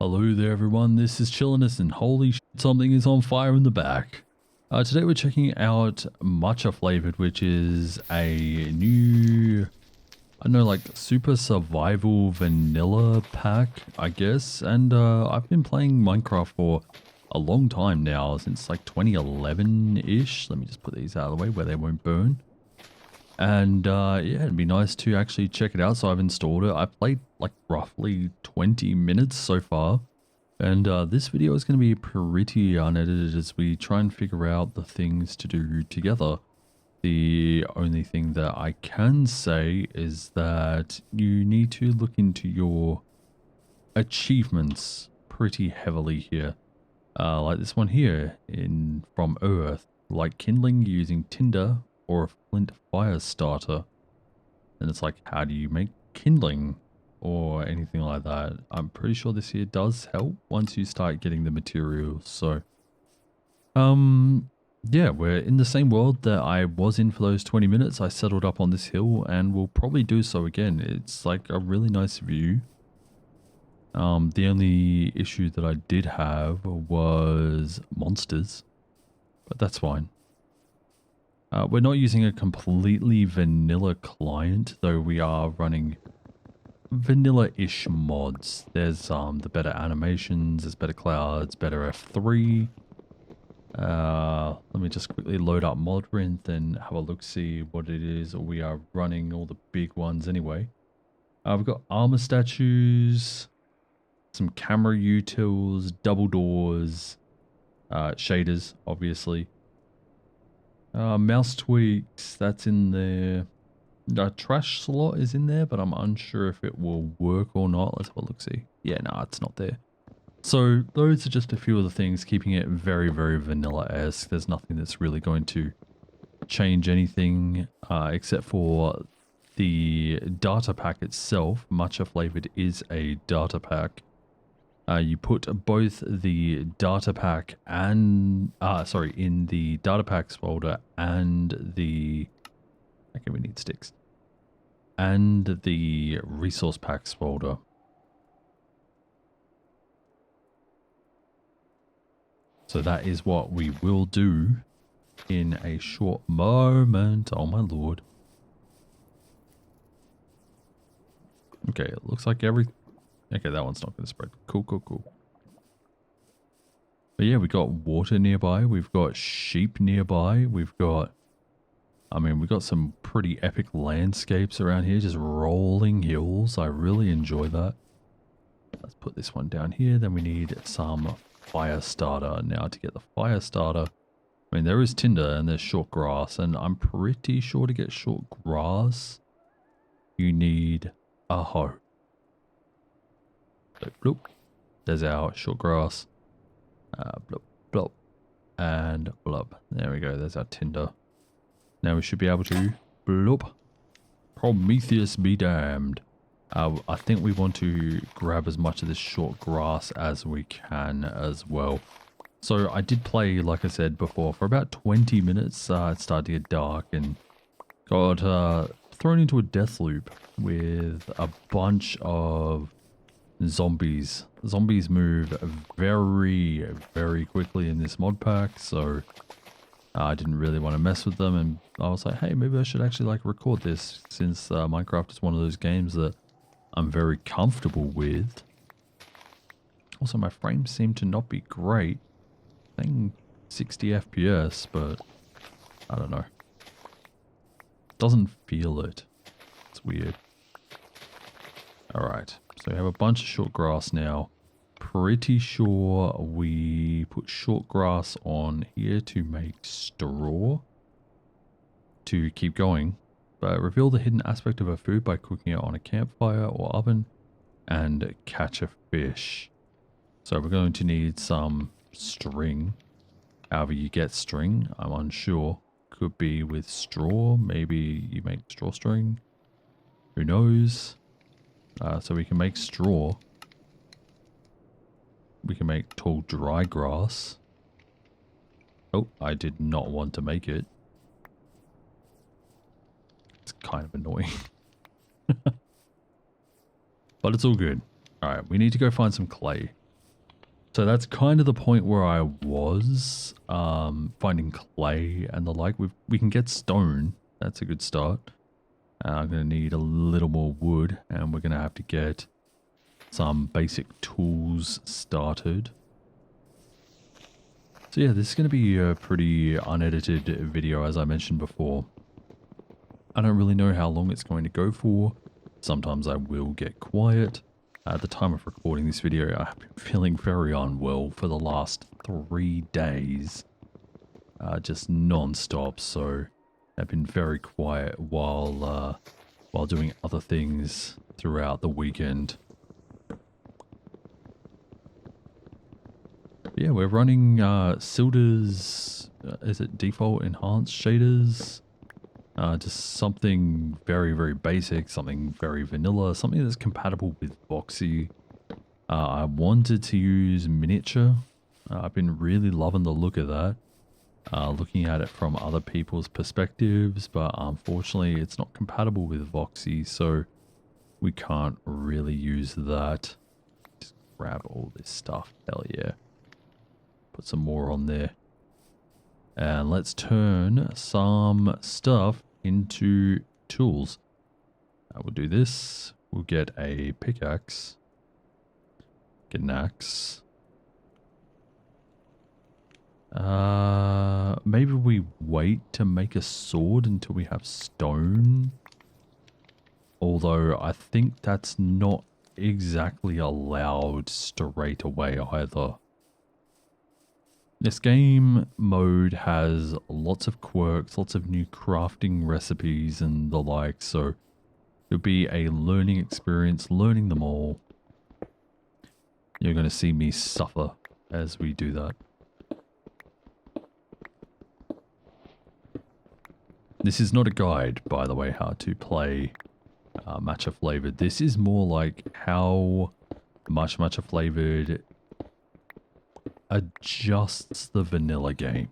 Hello there everyone, this is Chilliness and holy shit, something is on fire in the back. Today we're checking out Matcha Flavored, which is a new, I don't know, like super survival vanilla pack, I guess. And I've been playing Minecraft for a long time now, since like 2011-ish. Let me just put these out of the way where they won't burn. And yeah, it'd be nice to actually check it out. So I've installed it. I've played like roughly 20 minutes so far. And this video is going to be pretty unedited as we try and figure out the things to do together. The only thing that I can say is that you need to look into your achievements pretty heavily here. Like this one here from Earth, like kindling using tinder or a flint fire starter. And it's like, how do you make kindling or anything like that? I'm pretty sure this here does help once you start getting the materials. So yeah, we're in the same world that I was in for those 20 minutes. I settled up on this hill and we'll probably do so again. It's like a really nice view. The only issue that I did have was monsters, but that's fine. We're not using a completely vanilla client, though we are running vanilla-ish mods. There's the better animations, there's better clouds, better F3. Let me just quickly load up Modrinth and have a look, see what it is. We are running all the big ones anyway. We've got armor statues, some camera utils, double doors, shaders, obviously. Mouse tweaks, that's in there. Trash slot is in there, but I'm unsure if it will work or not. Let's have a look, see. Yeah, no, it's not there. So those are just a few of the things, keeping it very, very vanilla-esque. There's nothing that's really going to change anything except for the data pack itself. Matcha Flavored is a data pack. You put both the data pack and, in the data packs folder and the, okay, we need sticks, and the resource packs folder. So that is what we will do in a short moment. Oh my lord. Okay, it looks like okay, that one's not going to spread. Cool, cool, cool. But yeah, we got water nearby. We've got sheep nearby. We've got, I mean, we've got some pretty epic landscapes around here. Just rolling hills. I really enjoy that. Let's put this one down here. Then we need some fire starter. Now to get the fire starter, I mean, there is tinder and there's short grass. And I'm pretty sure to get short grass, you need a hoe. So, bloop. There's our short grass. Bloop, bloop. And blub. There we go. There's our tinder. Now we should be able to bloop. Prometheus be damned. I think we want to grab as much of this short grass as we can as well. So I did play, like I said before, for about 20 minutes. It started to get dark and got thrown into a death loop with a bunch of zombies. Zombies move very, very quickly in this mod pack, so I didn't really want to mess with them, and I was like, hey, maybe I should actually like record this, since Minecraft is one of those games that I'm very comfortable with. Also, my frames seem to not be great. I think 60 FPS, but I don't know. Doesn't feel it. It's weird. Alright, so we have a bunch of short grass now. Pretty sure we put short grass on here to make straw to keep going. But reveal the hidden aspect of a food by cooking it on a campfire or oven and catch a fish. So we're going to need some string. However you get string, I'm unsure. Could be with straw. Maybe you make straw string. Who knows? So we can make straw. We can make tall dry grass. Oh, I did not want to make it. It's kind of annoying. But it's all good. Alright, we need to go find some clay. So that's kind of the point where I was finding clay and the like. We can get stone. That's a good start. I'm going to need a little more wood, and we're going to have to get some basic tools started. So yeah, this is going to be a pretty unedited video, as I mentioned before. I don't really know how long it's going to go for. Sometimes I will get quiet. At the time of recording this video, I've been feeling very unwell for the last 3 days. Just non-stop, so I've been very quiet while doing other things throughout the weekend. Yeah, we're running Silda's, is it default enhanced shaders? Just something very, very basic, something very vanilla, something that's compatible with Voxy. I wanted to use MATCHA. I've been really loving the look of that. Looking at it from other people's perspectives, but unfortunately it's not compatible with Voxy, so we can't really use that. Just grab all this stuff, hell yeah. Put some more on there. And let's turn some stuff into tools. We'll do this. We'll get a pickaxe. Get an axe. Maybe we wait to make a sword until we have stone. Although I think that's not exactly allowed straight away either. This game mode has lots of quirks, lots of new crafting recipes and the like, so it'll be a learning experience, learning them all. You're going to see me suffer as we do that. This is not a guide, by the way, how to play Matcha Flavored. This is more like how much Matcha Flavored adjusts the vanilla game.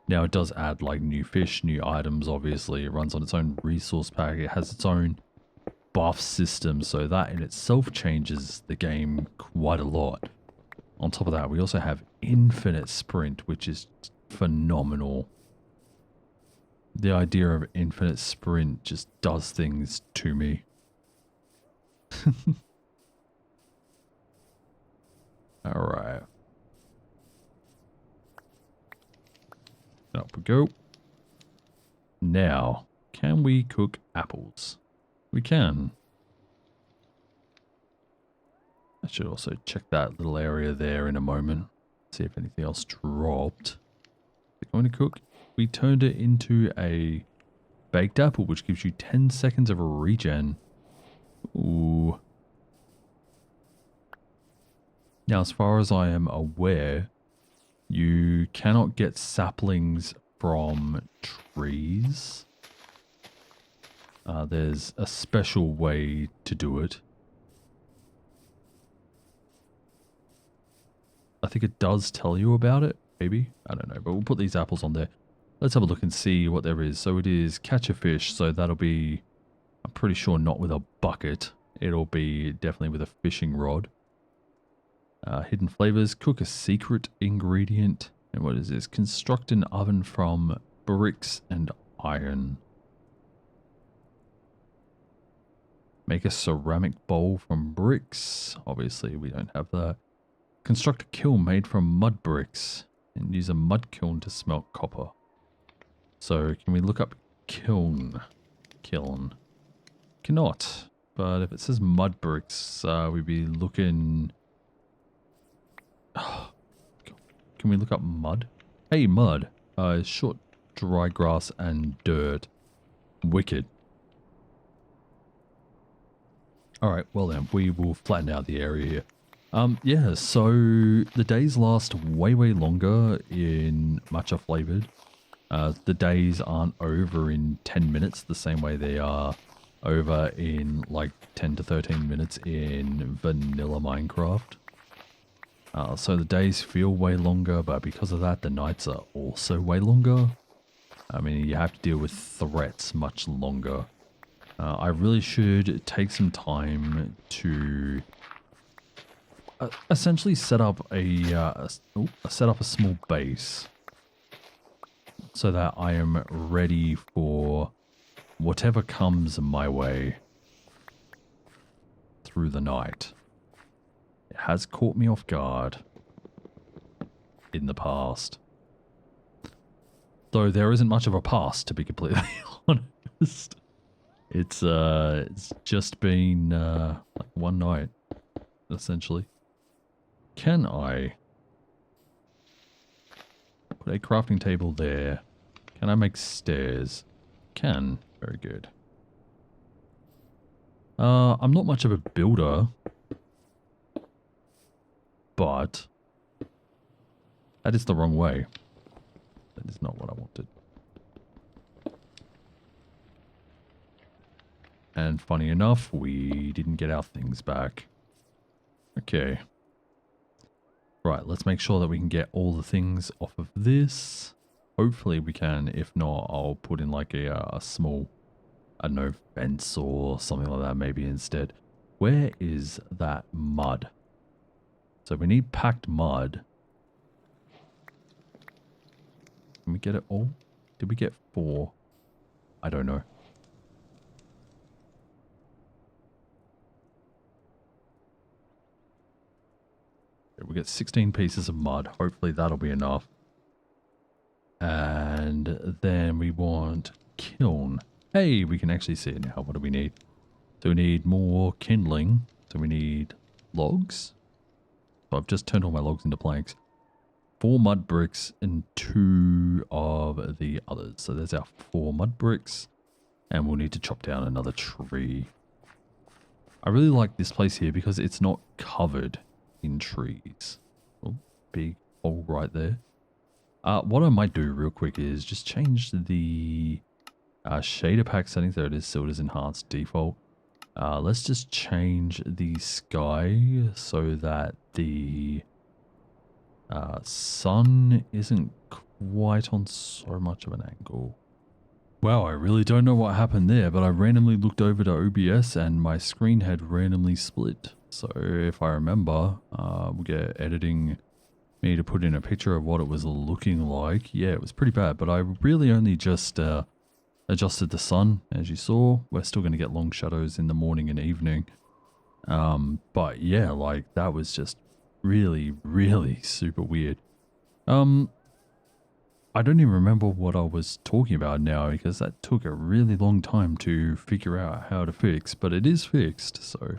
Now it does add like new fish, new items, obviously. It runs on its own resource pack. It has its own buff system, so that in itself changes the game quite a lot. On top of that, we also have infinite sprint, which is phenomenal. The idea of infinite sprint just does things to me. Alright. Up we go. Now, can we cook apples? We can. I should also check that little area there in a moment. See if anything else dropped. Is it going to cook? We turned it into a baked apple, which gives you 10 seconds of a regen. Ooh. Now, as far as I am aware, you cannot get saplings from trees. There's a special way to do it. I think it does tell you about it, maybe. I don't know, but we'll put these apples on there. Let's have a look and see what there is. So it is catch a fish, so that'll be, I'm pretty sure not with a bucket. It'll be definitely with a fishing rod. Hidden flavors, cook a secret ingredient. And what is this? Construct an oven from bricks and iron. Make a ceramic bowl from bricks. Obviously, we don't have that. Construct a kiln made from mud bricks. And use a mud kiln to smelt copper. So, can we look up kiln? Kiln. Cannot. But if it says mud bricks, we'd be looking... Can we look up mud? Hey, mud. Short, dry grass and dirt. Wicked. Alright, well then, we will flatten out the area here. Yeah, so the days last way, way longer in Matcha Flavored. The days aren't over in 10 minutes the same way they are over in like 10 to 13 minutes in vanilla Minecraft. So the days feel way longer, but because of that, the nights are also way longer. I mean, you have to deal with threats much longer. I really should take some time to essentially set up a small base so that I am ready for whatever comes my way through the night. It has caught me off guard in the past. Though there isn't much of a past, to be completely honest. It's just been like one night, essentially. Can I put a crafting table there? Can I make stairs? Can. Very good. I'm not much of a builder, but that is the wrong way. That is not what I wanted. And funny enough, we didn't get our things back. Okay. Right, let's make sure that we can get all the things off of this. Hopefully we can. If not, I'll put in like a small, I don't know, fence or something like that maybe instead. Where is that mud? So we need packed mud. Can we get it all? Did we get 4? I don't know. We get 16 pieces of mud. Hopefully that'll be enough. And then we want kiln. Hey, we can actually see it now. What do we need? So we need more kindling. So we need logs. So I've just turned all my logs into planks. 4 mud bricks and 2 of the others. So there's our 4 mud bricks. And we'll need to chop down another tree. I really like this place here because it's not covered in trees. Oh, big hole right there. What I might do real quick is just change the shader pack settings. There it is. So it is enhanced default. Let's just change the sky so that the sun isn't quite on so much of an angle. Wow, I really don't know what happened there, but I randomly looked over to OBS and my screen had randomly split. So if I remember, we'll get editing me to put in a picture of what it was looking like. Yeah, it was pretty bad, but I really only just adjusted the sun. As you saw, we're still going to get long shadows in the morning and evening. But yeah, like that was just really, really super weird. I don't even remember what I was talking about now because that took a really long time to figure out how to fix, but it is fixed, so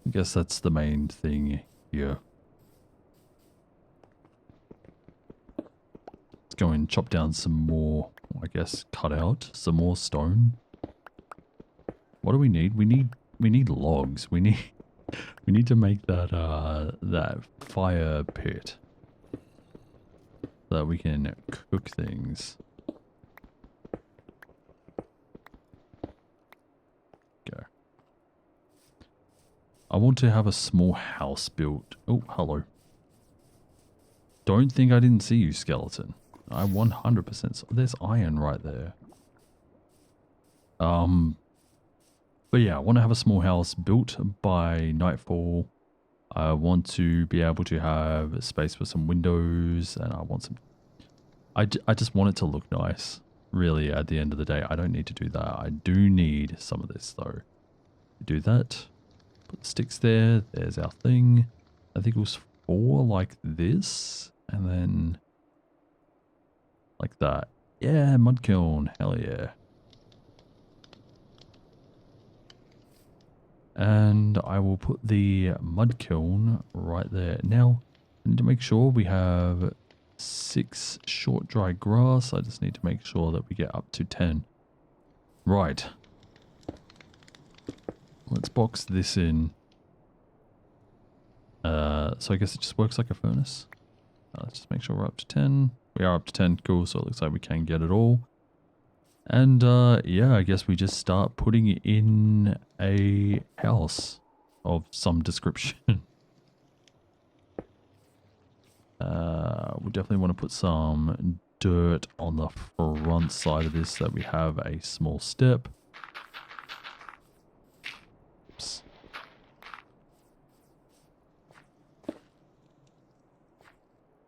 I guess that's the main thing here. Let's go and chop down some more, I guess, cut out some more stone. What do we need? We need logs. We need to make that that fire pit so that we can cook things. Go. I want to have a small house built. Oh, hello. Don't think I didn't see you, skeleton. I 100% saw. There's iron right there. But yeah, I want to have a small house built by nightfall. I want to be able to have space for some windows, and I want some... I just want it to look nice, really, at the end of the day. I don't need to do that. I do need some of this, though. Do that. Put sticks there. There's our thing. I think it was 4 like this, and then like that. Yeah, mud kiln. Hell yeah. And I will put the mud kiln right there. Now, I need to make sure we have 6 short dry grass. I just need to make sure that we get up to 10. Right. Let's box this in. So I guess it just works like a furnace. Let's just make sure we're up to 10. We are up to 10. Cool. So it looks like we can get it all. And yeah, I guess we just start putting in a house of some description. We definitely want to put some dirt on the front side of this so that we have a small step.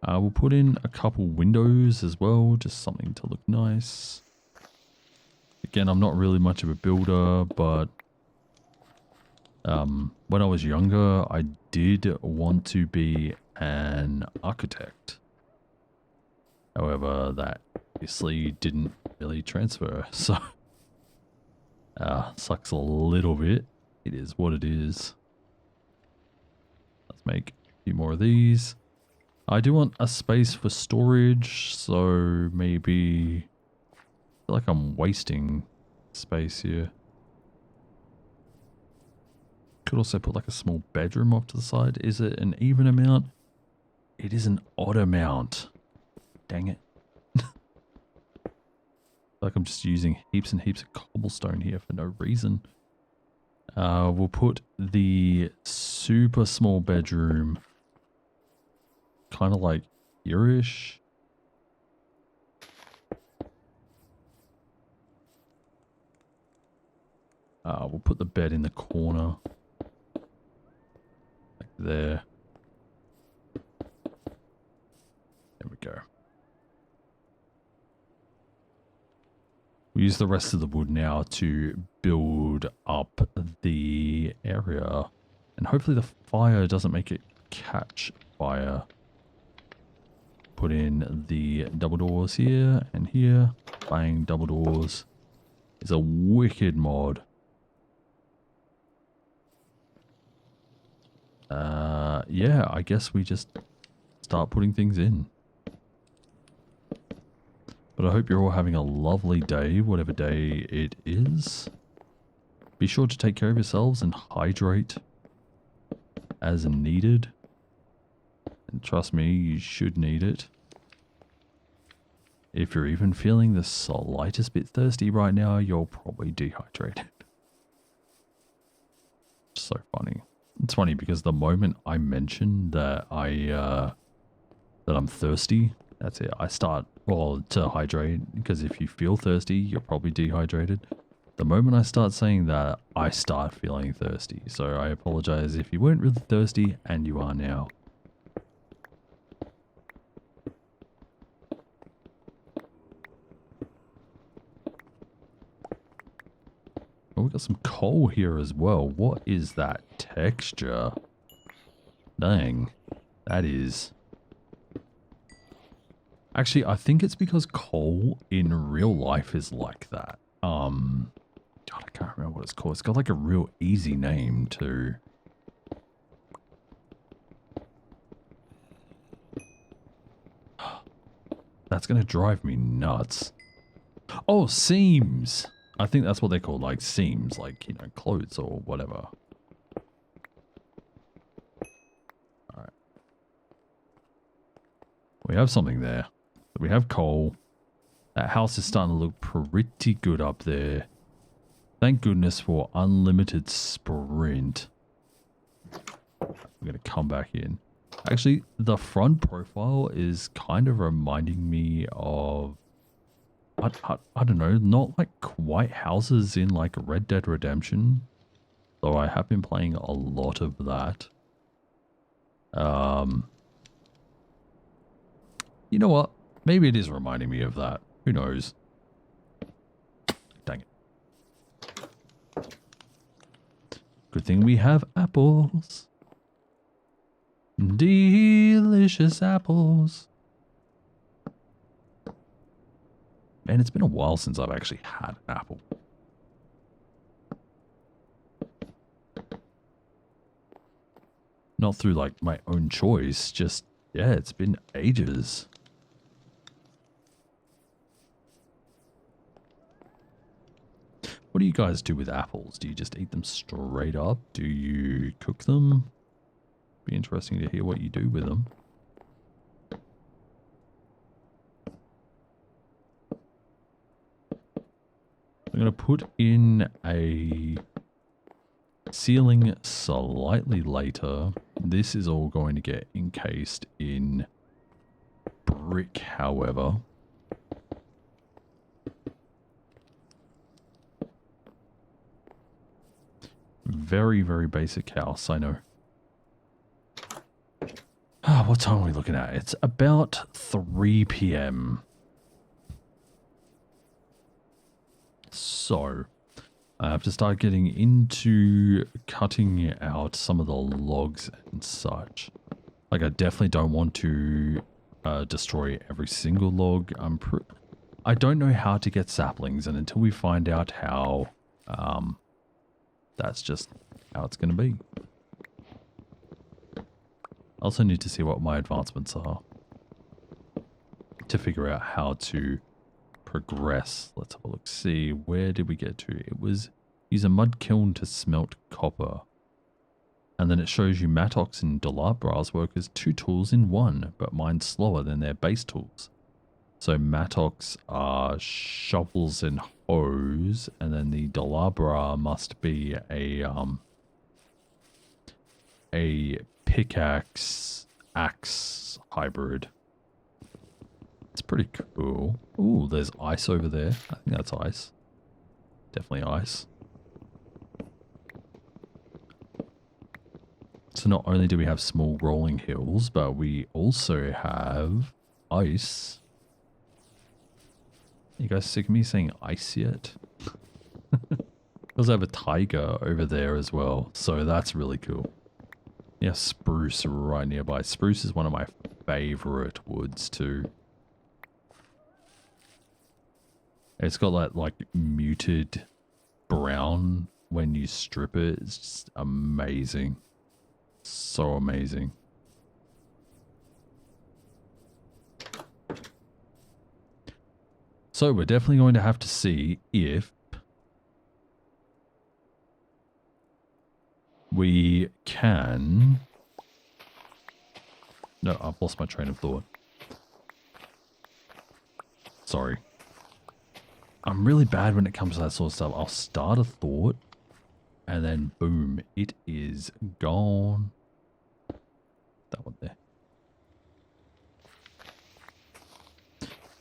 We'll put in a couple windows as well, just something to look nice. Again, I'm not really much of a builder, but when I was younger, I did want to be an architect. However, that obviously didn't really transfer, so sucks a little bit. It is what it is. Let's make a few more of these. I do want a space for storage, so maybe I feel like I'm wasting space here. Could also put like a small bedroom off to the side. Is it an even amount? It is an odd amount. Dang it. Like I'm just using heaps and heaps of cobblestone here for no reason. We'll put the super small bedroom kind of like here-ish. We'll put the bed in the corner. Like there. There we go. We use the rest of the wood now to build up the area. And hopefully the fire doesn't make it catch fire. Put in the double doors here and here. Bang, double doors is a wicked mod. Yeah, I guess we just start putting things in. But I hope you're all having a lovely day, whatever day it is. Be sure to take care of yourselves and hydrate as needed. And trust me, you should need it. If you're even feeling the slightest bit thirsty right now, you're probably dehydrated. So funny. It's funny because the moment I mention that I'm thirsty, that's it. I start, well, to hydrate, because if you feel thirsty, you're probably dehydrated. The moment I start saying that, I start feeling thirsty. So I apologize if you weren't really thirsty, and you are now. Oh, we got some coal here as well. What is that texture? Dang. That is... Actually, I think it's because coal in real life is like that. God, I can't remember what it's called. It's got like a real easy name too. That's gonna drive me nuts. Oh, seams! I think that's what they're called, like seams, like, you know, clothes or whatever. Alright. We have something there. We have coal. That house is starting to look pretty good up there. Thank goodness for unlimited sprint. I'm going to come back in. Actually, the front profile is kind of reminding me of... I don't know, not like quite houses in like Red Dead Redemption. Though I have been playing a lot of that. You know what? Maybe it is reminding me of that. Who knows? Dang it. Good thing we have apples. Delicious apples. Man, it's been a while since I've actually had an apple. Not through like my own choice, just, yeah, it's been ages. What do you guys do with apples? Do you just eat them straight up? Do you cook them? Be interesting to hear what you do with them. I'm going to put in a ceiling slightly later. This is all going to get encased in brick, however. Very, very basic house, I know. What time are we looking at? It's about 3 p.m. So I have to start getting into cutting out some of the logs and such. Like, I definitely don't want to destroy every single log. I don't know how to get saplings, and until we find out how, that's just how it's going to be. I also need to see what my advancements are to figure out how to progress. Let's have a look. See, where did we get to? It was use a mud kiln to smelt copper. And then it shows you Mattox and Delabras work as 2 tools in 1, but mine's slower than their base tools. So Mattox are shovels and hoes, and then the Delabra must be a pickaxe axe hybrid. It's pretty cool. Ooh, there's ice over there. I think that's ice. Definitely ice. So not only do we have small rolling hills, but we also have ice. You guys sick of me saying ice yet? We also have a tiger over there as well, so that's really cool. Yeah, spruce right nearby. Spruce is one of my favorite woods too. It's got that like muted brown when you strip it. It's just amazing. So amazing. So we're definitely going to have to see if we can... No, I've lost my train of thought. Sorry. I'm really bad when it comes to that sort of stuff. I'll start a thought and then boom, it is gone. That one there.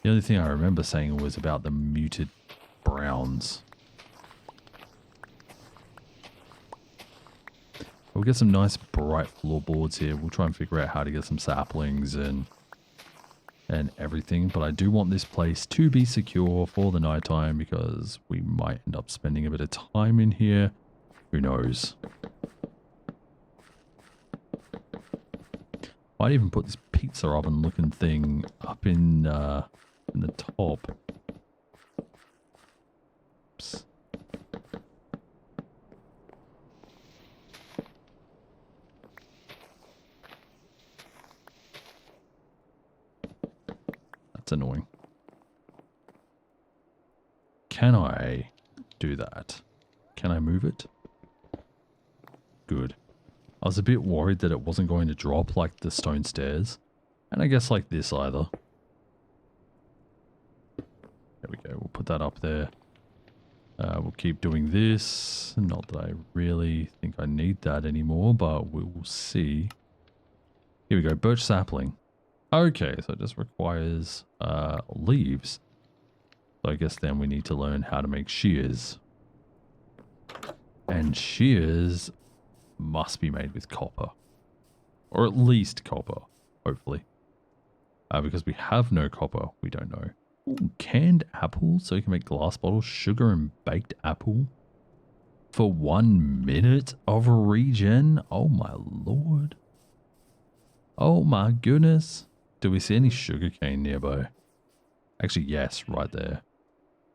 The only thing I remember saying was about the muted browns. We'll get some nice bright floorboards here. We'll try and figure out how to get some saplings and everything. But I do want this place to be secure for the nighttime because we might end up spending a bit of time in here. Who knows? Might even put this pizza oven looking thing up in the top. Oops. That's annoying. Can I do that? Can I move it? Good. I was a bit worried that it wasn't going to drop like the stone stairs. And I guess like this either. There we go. We'll put that up there. We'll keep doing this. Not that I really think I need that anymore, but we will see. Here we go. Birch sapling. Okay, so it just requires leaves. So I guess then we need to learn how to make shears. And shears must be made with copper. Or at least copper, hopefully. Because we have no copper, we don't know. Ooh, canned apple, so you can make glass bottles, sugar and baked apple. For 1 minute of regen? Oh my lord. Oh my goodness. Do we see any sugarcane nearby? Actually, yes, right there.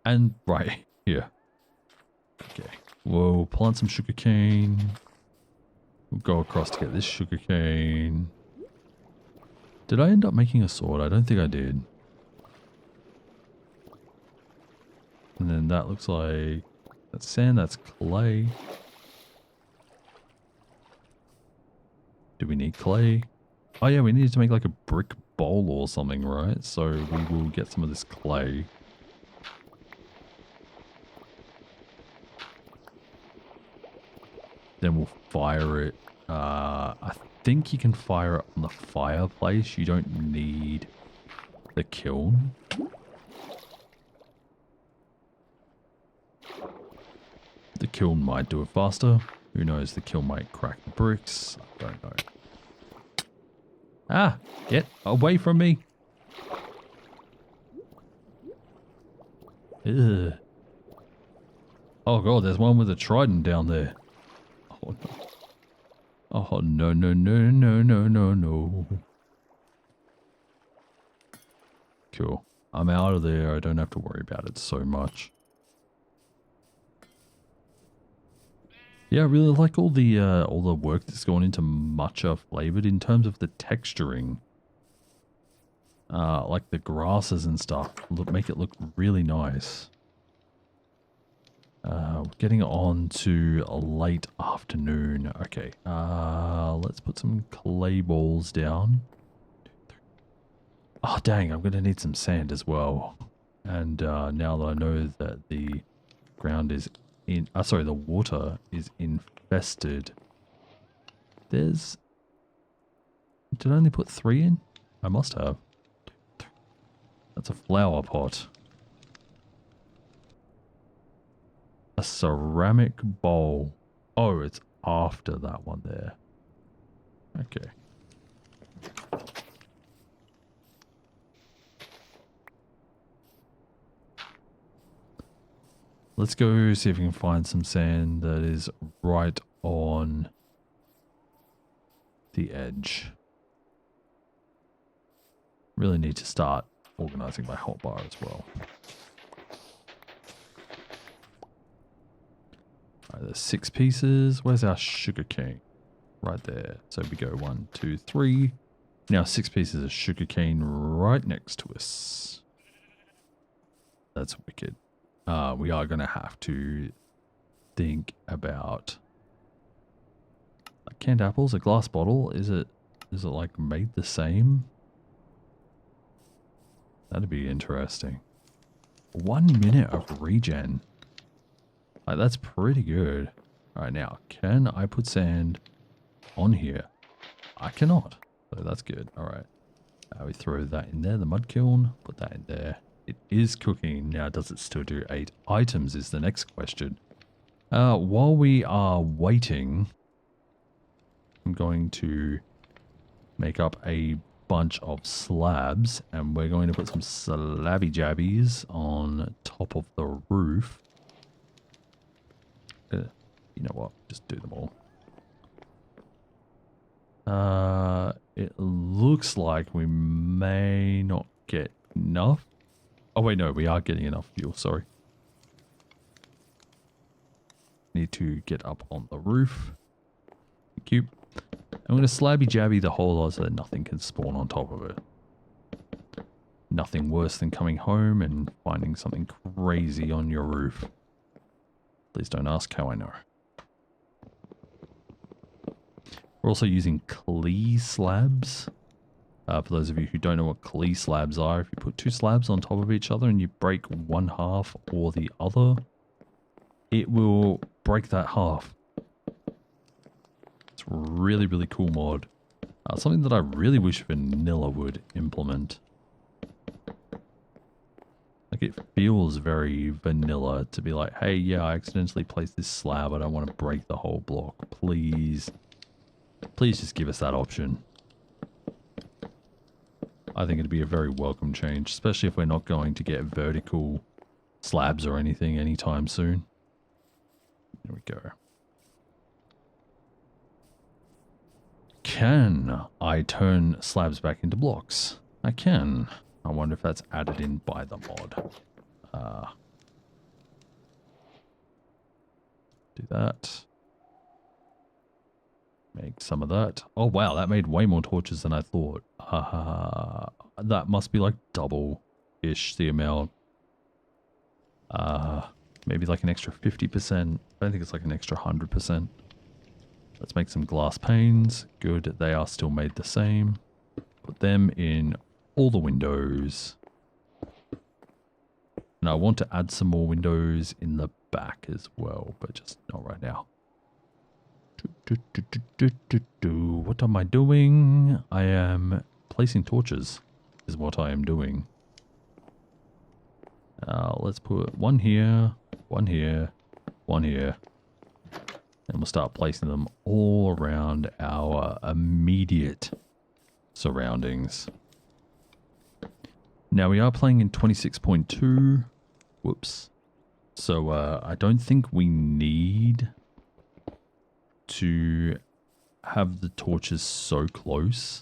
And right here. Okay. We'll plant some sugarcane. We'll go across to get this sugarcane. Did I end up making a sword? I don't think I did. And then that looks like... That's sand, that's clay. Do we need clay? Oh yeah, we needed to make like a brick bowl or something, right? So we will get some of this clay. Then we'll fire it. I think you can fire it on the fireplace. You don't need the kiln. The kiln might do it faster. Who knows? The kiln might crack the bricks. I don't know. Ah, get away from me. Ugh. Oh god, there's one with a trident down there. Oh no. Oh no, no, no, no, no, no, no. Cool. I'm out of there. I don't have to worry about it so much. Yeah, I really like all the work that's gone into matcha flavored in terms of the texturing. Like the grasses and stuff make it look really nice. Getting on to a late afternoon. Okay, let's put some clay balls down. Oh dang, I'm gonna need some sand as well. And now that I know that the ground is sorry, the water is infested. Did I only put 3 in? I must have. That's a flower pot. A ceramic bowl. Oh, it's after that one there. Okay. Let's go see if we can find some sand that is right on the edge. Really need to start organizing my hotbar as well. Alright, there's 6 pieces. Where's our sugar cane? Right there. So we go 1, 2, 3. Now 6 pieces of sugar cane right next to us. That's wicked. We are going to have to think about like canned apples, a glass bottle. Is it like made the same? That'd be interesting. 1 minute of regen. Like that's pretty good. All right, now can I put sand on here? I cannot. So that's good. All right. We throw that in there. The mud kiln. Put that in there. It is cooking. Now, does it still do 8 items is the next question. While we are waiting, I'm going to make up a bunch of slabs and we're going to put some slabby jabbies on top of the roof. You know what? Just do them all. It looks like we may not get enough. Oh wait, no, we are getting enough fuel, sorry. Need to get up on the roof. Thank you. I'm going to slabby jabby the whole lot so that nothing can spawn on top of it. Nothing worse than coming home and finding something crazy on your roof. Please don't ask how I know. We're also using clay slabs. For those of you who don't know what clay slabs are, if you put 2 slabs on top of each other and you break one half or the other, it will break that half. It's really, really cool mod. Something that I really wish vanilla would implement. Like it feels very vanilla to be like, hey, yeah, I accidentally placed this slab. I don't want to break the whole block. Please. Please just give us that option. I think it'd be a very welcome change, especially if we're not going to get vertical slabs or anything anytime soon. There we go. Can I turn slabs back into blocks? I can. I wonder if that's added in by the mod. Do that. Make some of that. Oh wow, that made way more torches than I thought. That must be like double-ish the amount. Maybe like an extra 50%. I don't think it's like an extra 100%. Let's make some glass panes. Good, they are still made the same. Put them in all the windows. And I want to add some more windows in the back as well, but just not right now. What am I doing? I am placing torches is what I am doing. Let's put one here, one here, one here. And we'll start placing them all around our immediate surroundings. Now we are playing in 26.2. Whoops. So I don't think we need to have the torches so close.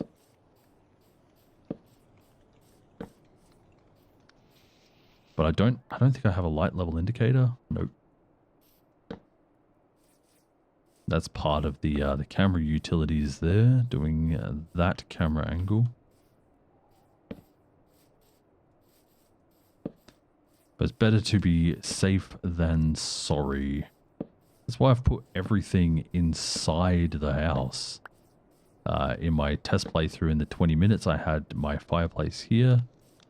But I don't think I have a light level indicator. Nope. That's part of the camera utilities there, doing that camera angle. But it's better to be safe than sorry. That's why I've put everything inside the house. In my test playthrough in the 20 minutes, I had my fireplace here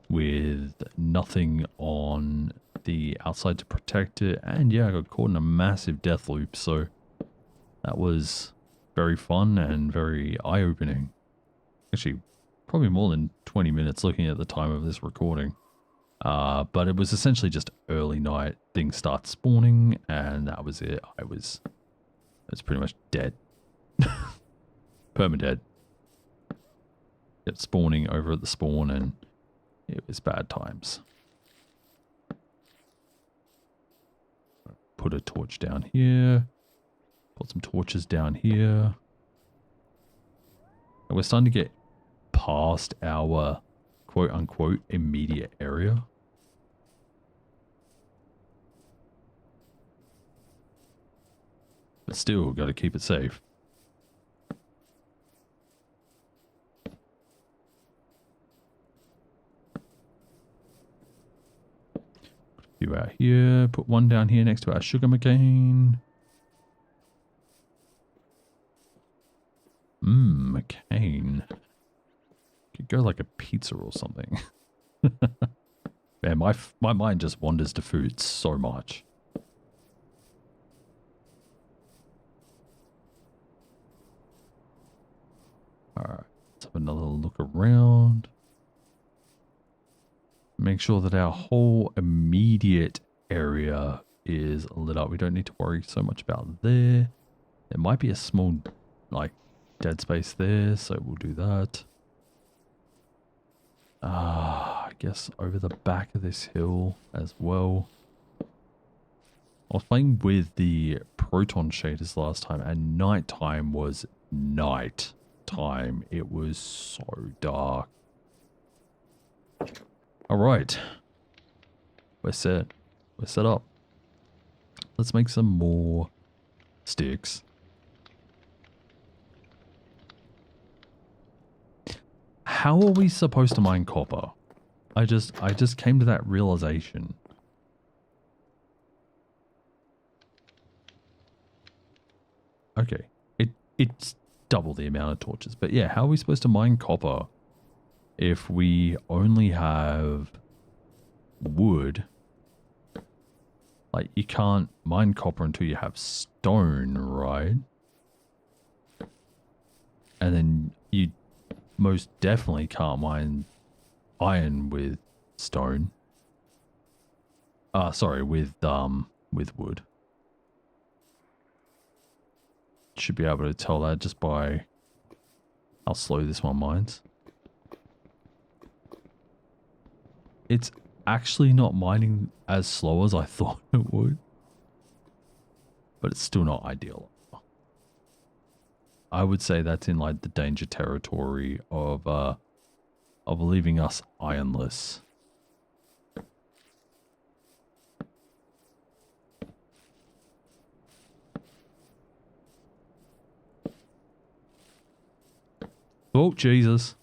with nothing on the outside to protect it. And yeah, I got caught in a massive death loop, so that was very fun and very eye-opening. Actually, probably more than 20 minutes looking at the time of this recording. But it was essentially just early night. Things start spawning, and that was it. I was pretty much dead. Permadead. Kept spawning over at the spawn, and it was bad times. Put a torch down here. Put some torches down here. And we're starting to get past our quote-unquote immediate area. But still, got to keep it safe. Put a few out here. Put one down here next to our sugar McCain. McCain. Could go like a pizza or something. Man, my mind just wanders to food so much. Alright, let's have another look around. Make sure that our whole immediate area is lit up. We don't need to worry so much about there. There might be a small, like, dead space there, so we'll do that. I guess over the back of this hill as well. I was playing with the proton shaders last time, and nighttime was night time. It was so dark. Alright. We're set. We're set up. Let's make some more sticks. How are we supposed to mine copper? I just came to that realization. Okay. It's double the amount of torches. But yeah, how are we supposed to mine copper if we only have wood? Like, you can't mine copper until you have stone, right? And then you most definitely can't mine iron with stone. Sorry, with wood. Should be able to tell that just by how slow this one mines. It's actually not mining as slow as I thought it would. But it's still not ideal. I would say that's in like the danger territory of leaving us ironless. Oh, Jesus.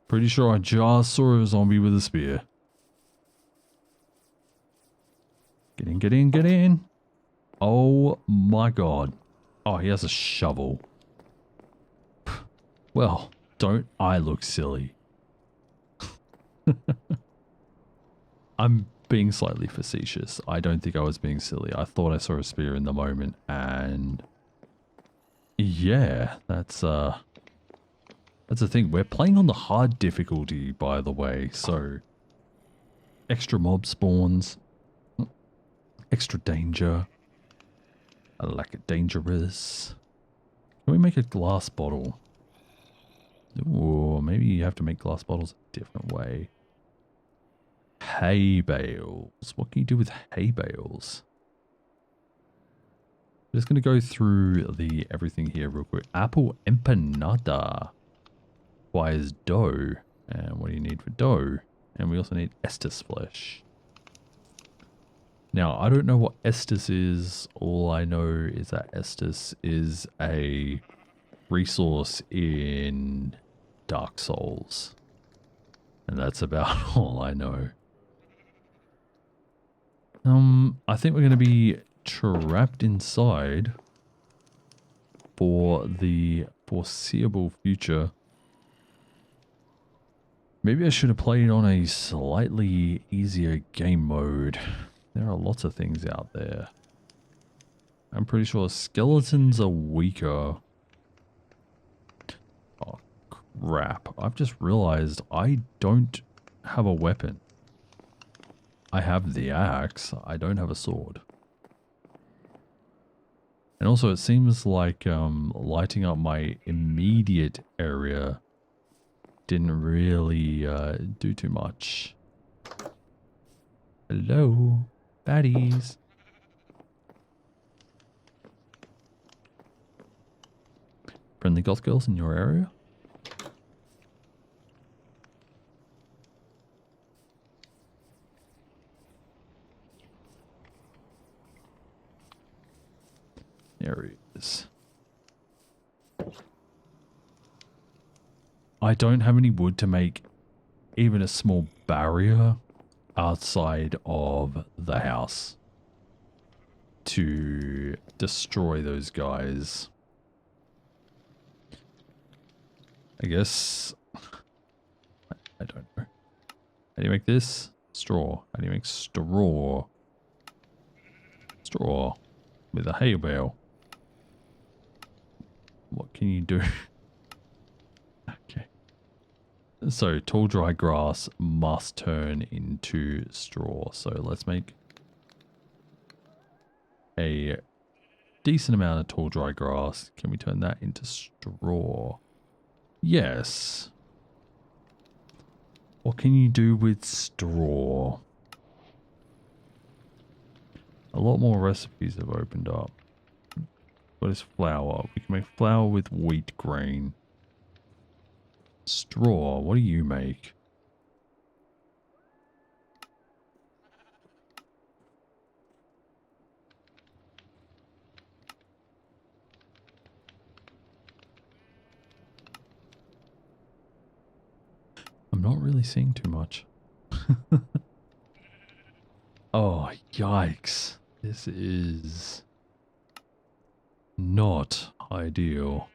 Pretty sure I just saw a zombie with a spear. Get in, get in, get in. Oh my god. Oh, he has a shovel. Well, don't I look silly? I'm being slightly facetious. I don't think I was being silly. I thought I saw a spear in the moment, and yeah, that's the thing. We're playing on the hard difficulty, by the way, so extra mob spawns, extra danger. I like it dangerous. Can we make a glass bottle? Ooh, maybe you have to make glass bottles a different way. Hay bales. What can you do with hay bales? I'm just going to go through the everything here real quick. Apple empanada requires dough. And what do you need for dough? And we also need Estes flesh. Now, I don't know what Estes is. All I know is that Estes is a resource in Dark Souls. And that's about all I know. I think we're going to be trapped inside for the foreseeable future. Maybe I should have played on a slightly easier game mode. There are lots of things out there. I'm pretty sure skeletons are weaker. Oh, crap. I've just realized I don't have a weapon. I have the axe. I don't have a sword. And also it seems like lighting up my immediate area didn't really do too much. Hello, baddies. Friendly goth girls in your area? There he is. I don't have any wood to make even a small barrier outside of the house to destroy those guys. I guess... I don't know. How do you make this? Straw. How do you make straw? Straw. With a hay bale. What can you do? Okay. So, tall dry grass must turn into straw. So, let's make a decent amount of tall dry grass. Can we turn that into straw? Yes. What can you do with straw? A lot more recipes have opened up. What is flour? We can make flour with wheat grain. Straw, what do you make? I'm not really seeing too much. Oh, yikes. This is not ideal.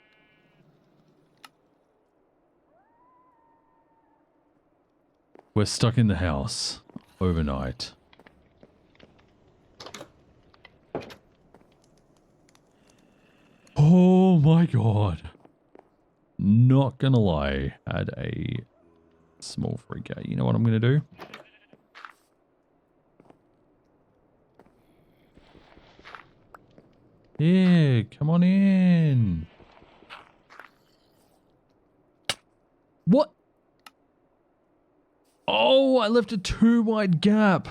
We're stuck in the house overnight. Oh my god. Not gonna lie. Had a small freak out. You know what I'm gonna do? Yeah, come on in. What? Oh, I left a too wide gap.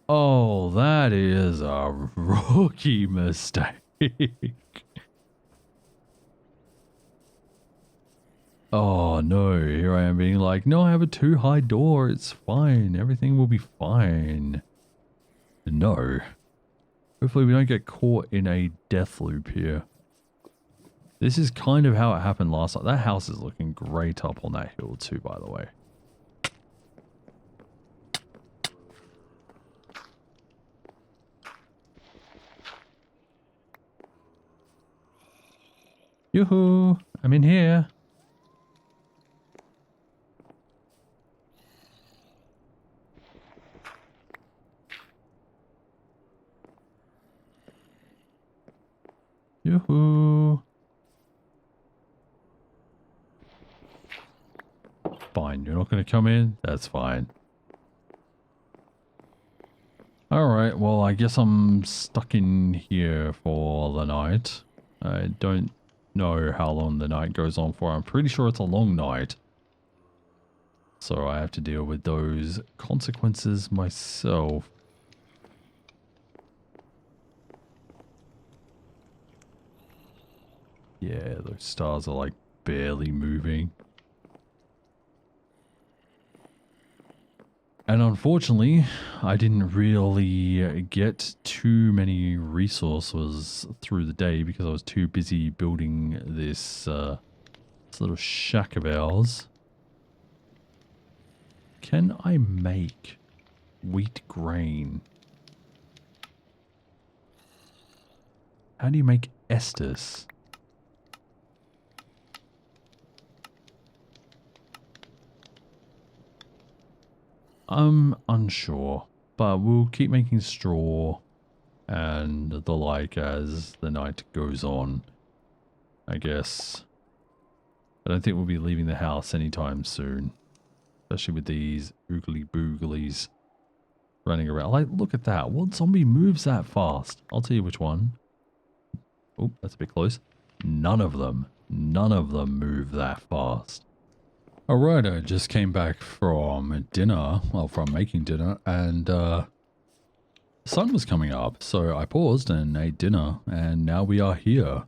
Oh, that is a rookie mistake. Oh no, here I am being like, no, I have a too high door. It's fine. Everything will be fine. No. Hopefully we don't get caught in a death loop here. This is kind of how it happened last time. That house is looking great up on that hill too, by the way. Yoo-hoo! I'm in here. Yoo-hoo! Fine, you're not going to come in? That's fine. Alright, well, I guess I'm stuck in here for the night. I don't know how long the night goes on for. I'm pretty sure it's a long night. So I have to deal with those consequences myself. Yeah, those stars are like barely moving. And unfortunately, I didn't really get too many resources through the day because I was too busy building this little shack of ours. Can I make wheat grain? How do you make Estus? I'm unsure, but we'll keep making straw and the like as the night goes on, I guess. I don't think we'll be leaving the house anytime soon, especially with these oogly booglies running around. Like, look at that. What zombie moves that fast? I'll tell you which one. Oh, that's a bit close. None of them. None of them move that fast. Alright, I just came back from dinner, well, from making dinner, and the sun was coming up, so I paused and ate dinner, and now we are here.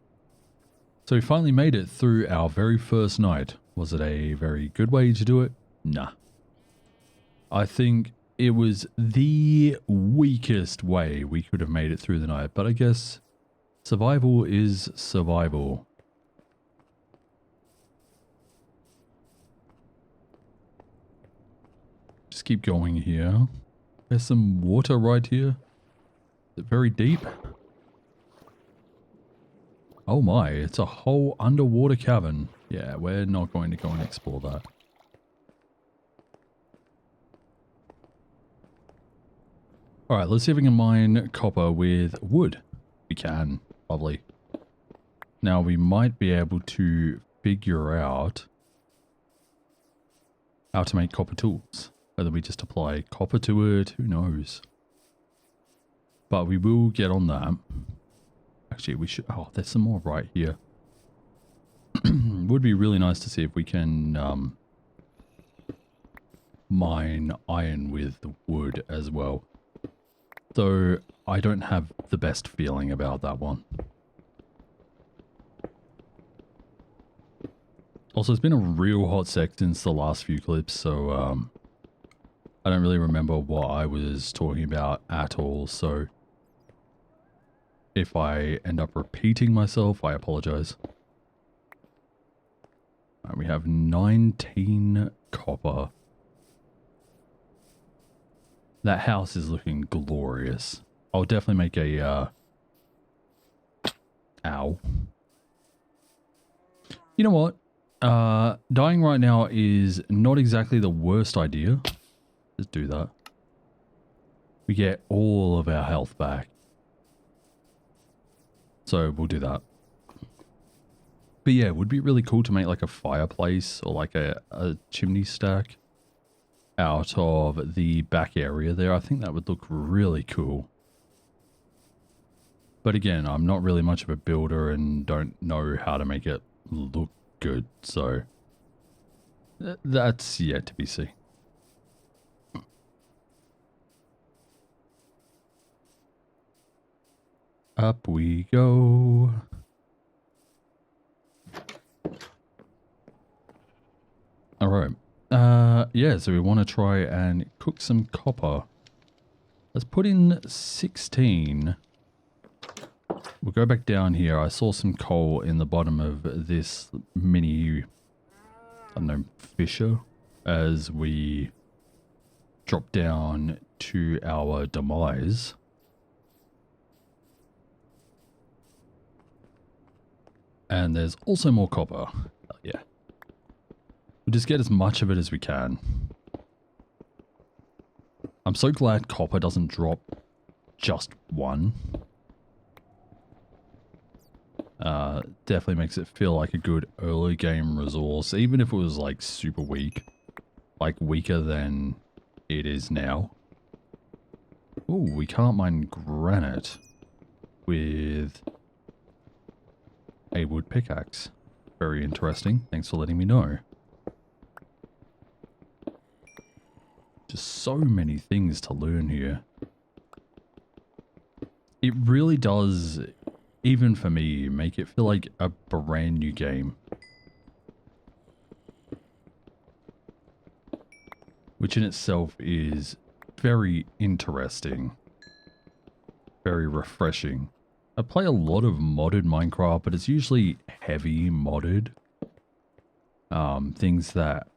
So we finally made it through our very first night. Was it a very good way to do it? Nah. I think it was the weakest way we could have made it through the night, but I guess survival is survival. Just keep going here. There's some water right here. Is it very deep? Oh my, it's a whole underwater cavern. Yeah, we're not going to go and explore that. Alright, let's see if we can mine copper with wood. We can. Lovely. Now we might be able to figure out how to make copper tools. Whether we just apply copper to it, who knows. But we will get on that. Actually, we should... Oh, there's some more right here. Would be really nice to see if we can mine iron with wood as well. Though I don't have the best feeling about that one. Also, it's been a real hot sec since the last few clips, so I don't really remember what I was talking about at all, so if I end up repeating myself, I apologize. Right, we have 19 copper. That house is looking glorious. I'll definitely make a, ow. You know what? Dying right now is not exactly the worst idea. Just do that. We get all of our health back. So we'll do that. But yeah, it would be really cool to make like a fireplace or like a chimney stack out of the back area there. I think that would look really cool. But again, I'm not really much of a builder and don't know how to make it look good. So that's yet to be seen. Up we go. All right. Yeah, so we want to try and cook some copper. Let's put in 16. We'll go back down here. I saw some coal in the bottom of this mini, I don't know, fissure as we drop down to our demise. And there's also more copper. Yeah. We'll just get as much of it as we can. I'm so glad copper doesn't drop just one. Definitely makes it feel like a good early game resource, even if it was like super weak. Like weaker than it is now. Ooh, we can't mine granite with a a wood pickaxe. Very interesting. Thanks for letting me know. Just so many things to learn here. It really does, even for me, make it feel like a brand new game. Which in itself is very interesting. Very refreshing. I play a lot of modded Minecraft, but it's usually heavy modded. Things that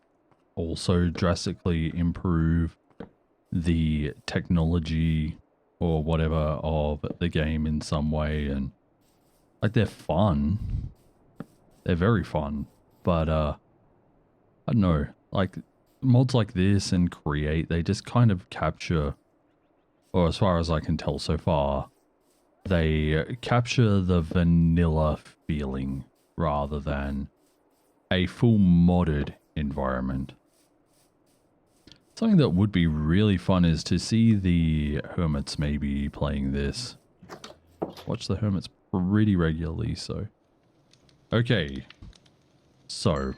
also drastically improve the technology or whatever of the game in some way, and like they're fun. They're very fun, but I don't know, like mods like this and Create, they just kind of capture, or as far as I can tell so far, they capture the vanilla feeling rather than a full modded environment. Something that would be really fun is to see the hermits maybe playing this. Watch the hermits pretty regularly, so. Okay. So.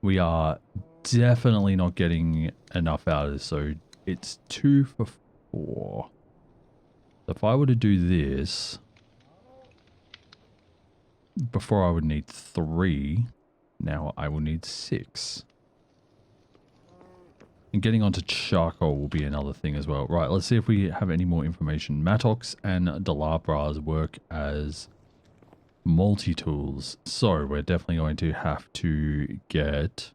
We are definitely not getting enough out of this, so it's 2 for 4. If I were to do this, before I would need 3, now I will need 6. And getting onto charcoal will be another thing as well. Right, let's see if we have any more information. Mattox and Delabras work as multi-tools. So we're definitely going to have to get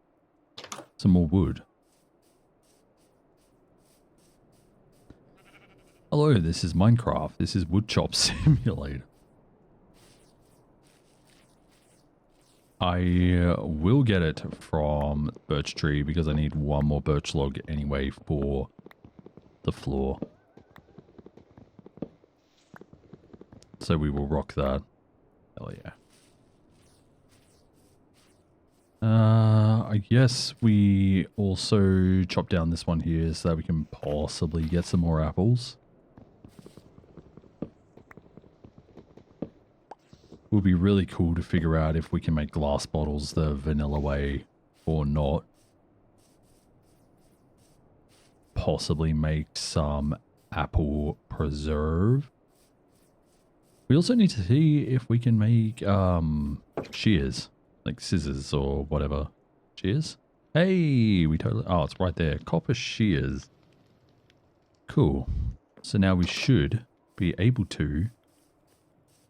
some more wood. Hello, this is Minecraft. This is Woodchop Simulator. I will get it from birch tree because I need 1 more birch log anyway for the floor. So we will rock that. Hell yeah. I guess we also chop down this one here so that we can possibly get some more apples. Would be really cool to figure out if we can make glass bottles the vanilla way or not. Possibly make some apple preserve. We also need to see if we can make shears, like scissors or whatever. Shears? Hey, we totally, oh, it's right there. Copper shears. Cool. So now we should be able to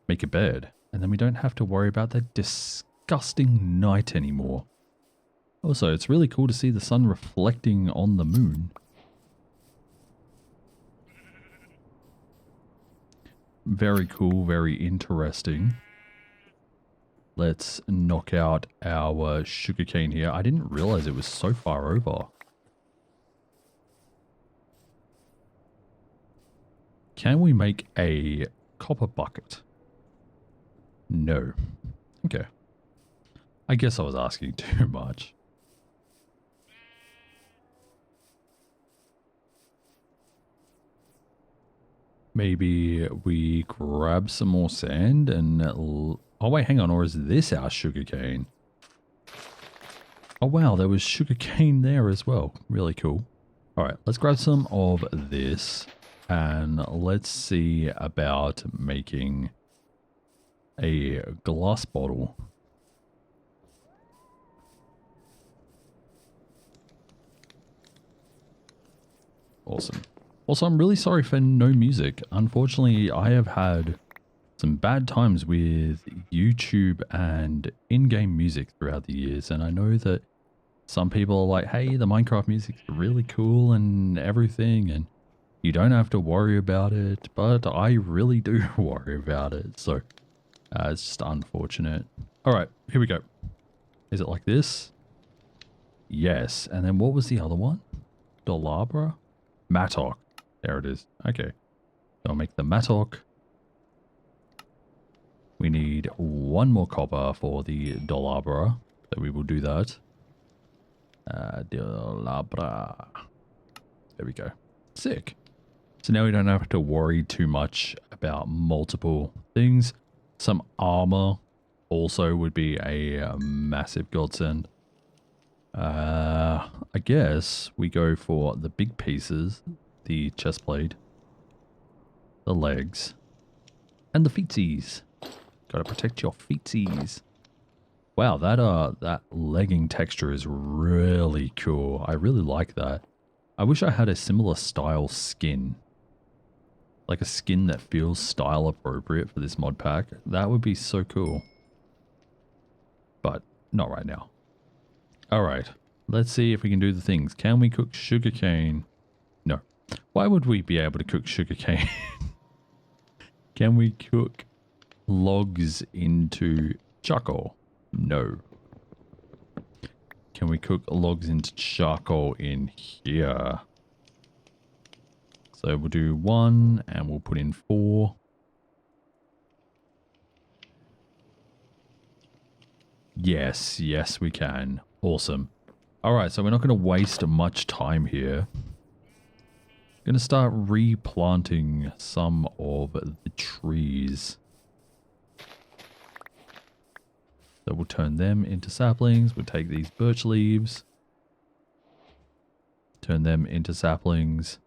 make a bed. And then we don't have to worry about that disgusting night anymore. Also, it's really cool to see the sun reflecting on the moon. Very cool, very interesting. Let's knock out our sugarcane here. I didn't realize it was so far over. Can we make a copper bucket? No. Okay. I guess I was asking too much. Maybe we grab some more sand and... oh wait, hang on. Or is this our sugarcane? Oh wow, there was sugarcane there as well. Really cool. Alright, let's grab some of this. And let's see about making a glass bottle. Awesome. Also, I'm really sorry for no music. Unfortunately, I have had some bad times with YouTube and in-game music throughout the years, and I know that some people are like, hey, the Minecraft music's really cool and everything, and you don't have to worry about it, but I really do worry about it, so it's just unfortunate. Alright, here we go. Is it like this? Yes. And then what was the other one? Delabra? Mattock. There it is. Okay. So I'll make the mattock. We need 1 more copper for the Delabra. So we will do that. Delabra. There we go. Sick. So now we don't have to worry too much about multiple things. Some armor also would be a massive godsend. I guess we go for the big pieces, the chest plate, the legs, and the feetsies. Gotta protect your feetsies. Wow, that legging texture is really cool. I really like that. I wish I had a similar style skin. Like a skin that feels style appropriate for this mod pack. That would be so cool. But not right now. Alright, let's see if we can do the things. Can we cook sugarcane? No. Why would we be able to cook sugarcane? Can we cook logs into charcoal? No. Can we cook logs into charcoal in here? So we'll do 1 and we'll put in 4. Yes, yes we can. Awesome. Alright, so we're not going to waste much time here. Going to start replanting some of the trees. So we'll turn them into saplings. We'll take these birch leaves. Turn them into saplings.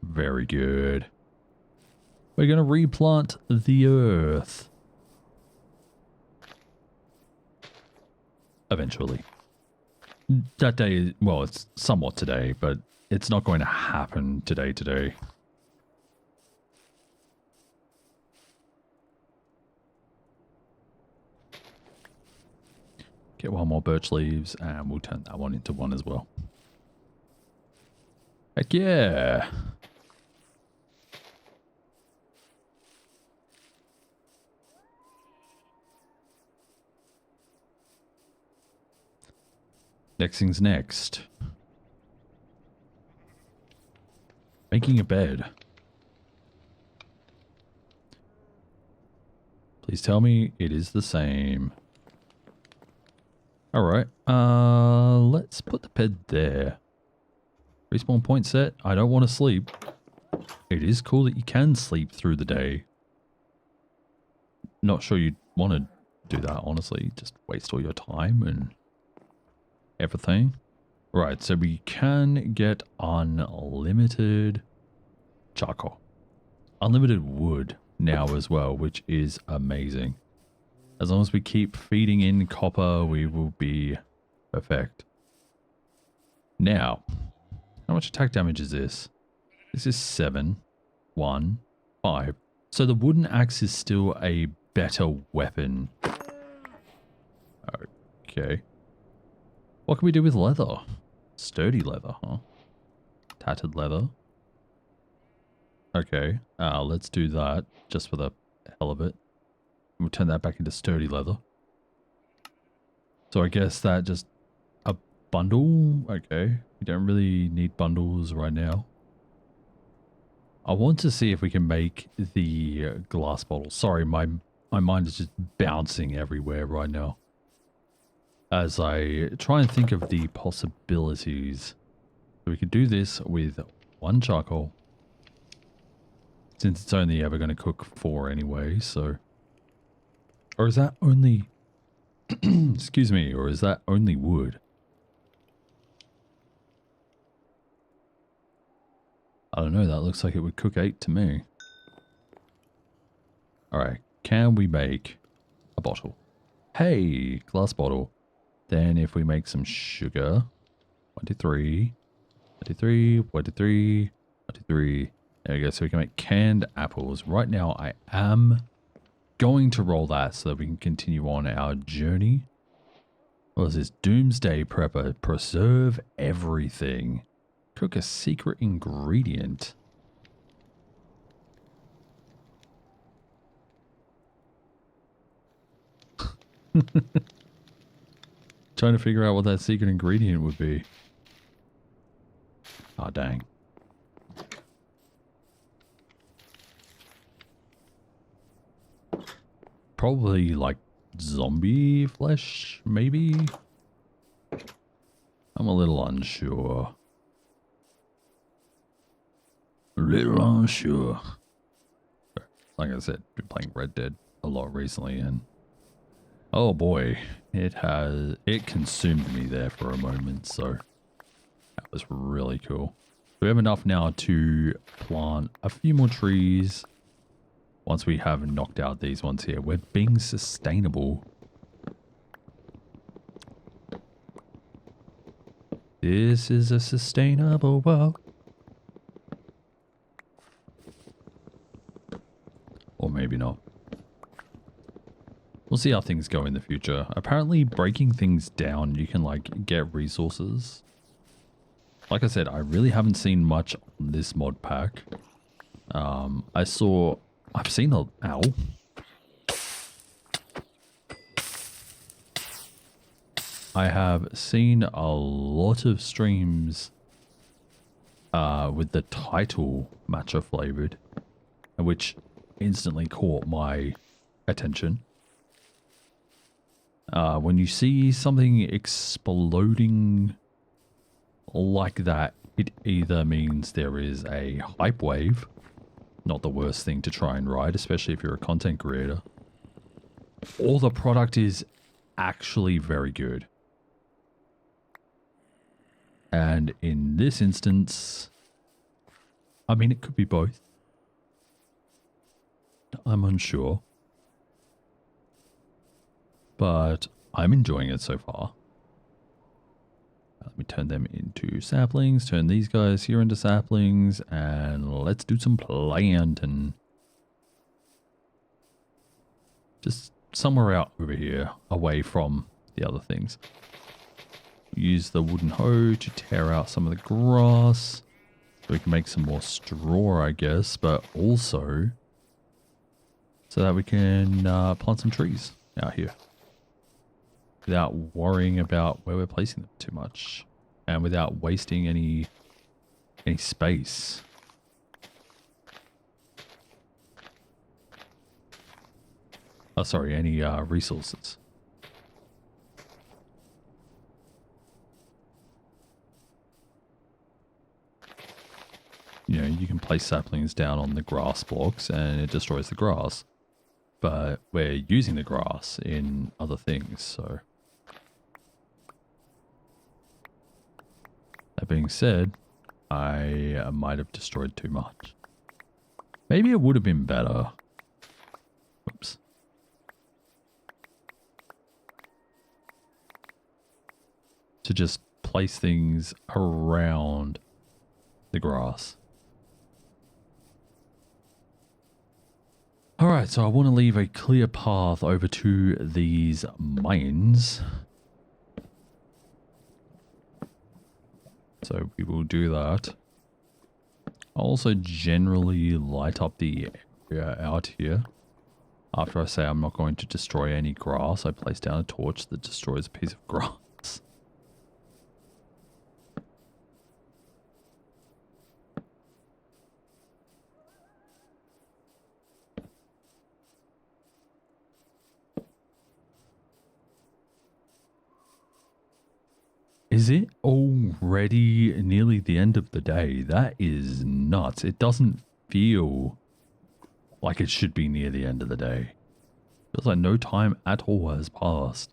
Very good. We're going to replant the earth. Eventually. That day, well, it's somewhat today, but it's not going to happen today. Get 1 more birch leaves and we'll turn that one into 1 as well. Heck yeah! Next thing's next. Making a bed. Please tell me it is the same. Alright, let's put the bed there. Respawn point set. I don't want to sleep. It is cool that you can sleep through the day. Not sure you'd want to do that, honestly. Just waste all your time and everything. Right, so we can get unlimited charcoal. Unlimited wood now as well, which is amazing. As long as we keep feeding in copper, we will be perfect. Now, how much attack damage is this? This is 7, 1, 5. So the wooden axe is still a better weapon. Okay. What can we do with leather? Sturdy leather, huh? Tattered leather. Okay, let's do that just for the hell of it. We'll turn that back into sturdy leather. So I guess that just a bundle. Okay, we don't really need bundles right now. I want to see if we can make the glass bottle. Sorry, my mind is just bouncing everywhere right now as I try and think of the possibilities. So we could do this with 1 charcoal, since it's only ever going to cook 4 anyway, so... Or is that only... excuse me, or is that only wood? I don't know, that looks like it would cook 8 to me. Alright, can we make a bottle? Hey, glass bottle. Then if we make some sugar... 1, 2, 3... 1, 2, 3... 1, 2, 3... 1, 2, 3... There we go, so we can make canned apples. Right now I am going to roll that so that we can continue on our journey. What is this? Doomsday Prepper. Preserve everything. Cook a secret ingredient. Trying to figure out what that secret ingredient would be. Ah, dang. Probably like zombie flesh, maybe? I'm a little unsure. Like I said, been playing Red Dead a lot recently, and Oh boy, it consumed me there for a moment, so that was really cool. We have enough now to plant a few more trees. Once we have knocked out these ones here, we're being sustainable. This is a sustainable world. Or maybe not. We'll see how things go in the future. Apparently breaking things down, you can like get resources. Like I said, I really haven't seen much on this mod pack. I've seen an owl. I have seen a lot of streams with the title Matcha Flavored, which instantly caught my attention. When you see something exploding like that, it either means there is a hype wave, not the worst thing to try and ride, especially if you're a content creator, or the product is actually very good. And in this instance, I mean, it could be both. I'm unsure. But I'm enjoying it so far. Let me turn them into saplings, turn these guys here into saplings, and let's do some planting. Just somewhere out over here, away from the other things. Use the wooden hoe to tear out some of the grass. So we can make some more straw, I guess, but also so that we can plant some trees out here without worrying about where we're placing them too much and without wasting any space. Oh, sorry, any resources. You know, you can place saplings down on the grass blocks and it destroys the grass. But we're using the grass in other things, so. That being said, I might have destroyed too much. Maybe it would have been better. Oops. To just place things around the grass. Alright, so I want to leave a clear path over to these mines. So we will do that. I'll also generally light up the area out here. After I say I'm not going to destroy any grass, I place down a torch that destroys a piece of grass. Is it already nearly the end of the day? That is nuts. It doesn't feel like it should be near the end of the day. It feels like no time at all has passed.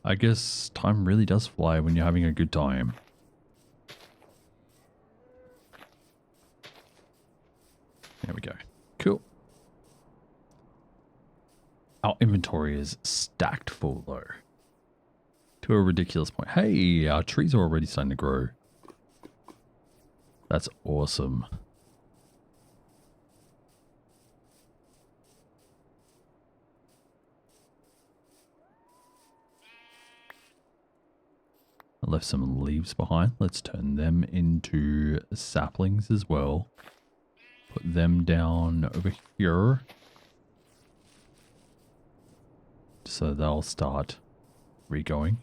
I guess time really does fly when you're having a good time. There we go. Cool. Our inventory is stacked full though. To a ridiculous point. Hey, our trees are already starting to grow. That's awesome. I left some leaves behind. Let's turn them into saplings as well. Put them down over here. So they'll start re-going.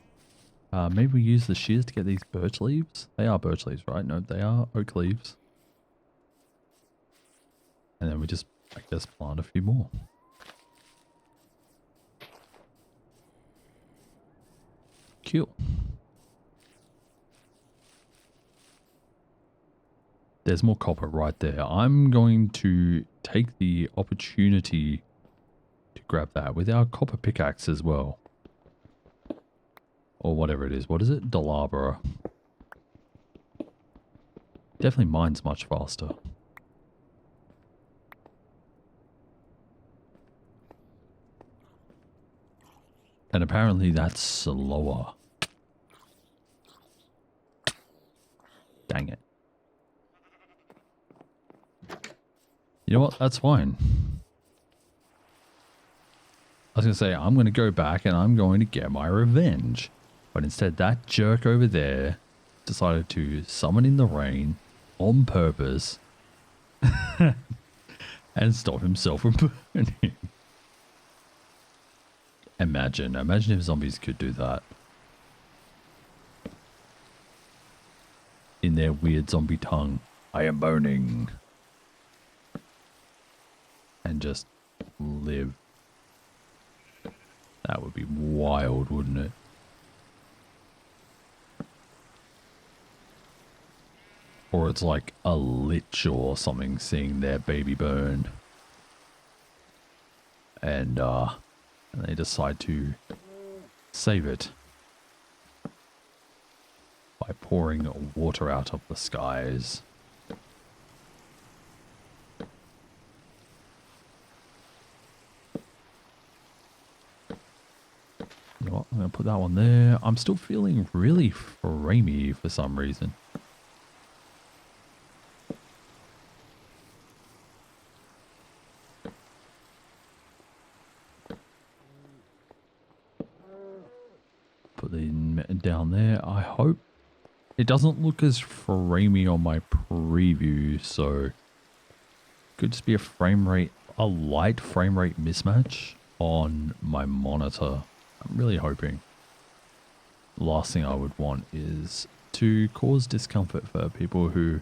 Maybe we use the shears to get these birch leaves. They are birch leaves, right? No, they are oak leaves. And then we just, I guess, plant a few more. Cool. There's more copper right there. I'm going to take the opportunity to grab that with our copper pickaxe as well. Or whatever it is. What is it? Dalabra. Definitely mine's much faster. And apparently that's slower. Dang it. You know what? That's fine. I was going to say, I'm going to go back and I'm going to get my revenge. But instead, that jerk over there decided to summon in the rain on purpose and stop himself from burning. Imagine if zombies could do that. In their weird zombie tongue, I am burning. And just live. That would be wild, wouldn't it? Or it's like a lich or something seeing their baby burn. And they decide to save it by pouring water out of the skies. You know what? I'm going to put that one there. I'm still feeling really framey for some reason. Put them down there. I hope it doesn't look as framey on my preview, so could just be a light frame rate mismatch on my monitor. I'm really hoping. Last thing I would want is to cause discomfort for people who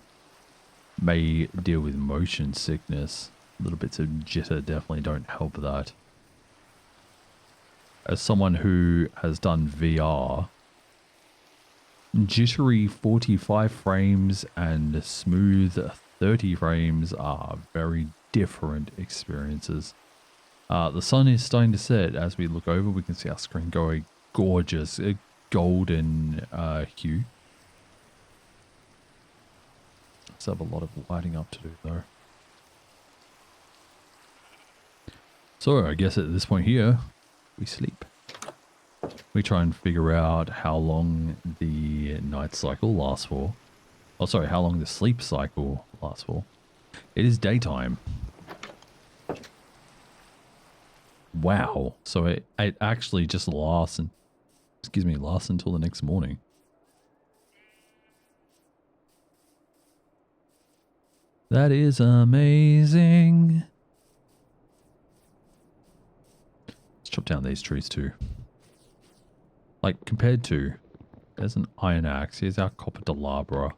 may deal with motion sickness. Little bits of jitter definitely don't help that. As someone who has done VR, jittery 45 frames and smooth 30 frames are very different experiences. The sun is starting to set. As we look over, we can see our screen go a gorgeous golden hue. Still have a lot of lighting up to do though. So I guess at this point here, we sleep. We try and figure out how long the night cycle lasts for. Oh, sorry, how long the sleep cycle lasts for. It is daytime. Wow. So it actually just lasts until the next morning. That is amazing. Let's chop down these trees too. Like, compared to, there's an iron axe. Here's our copper Dalabra.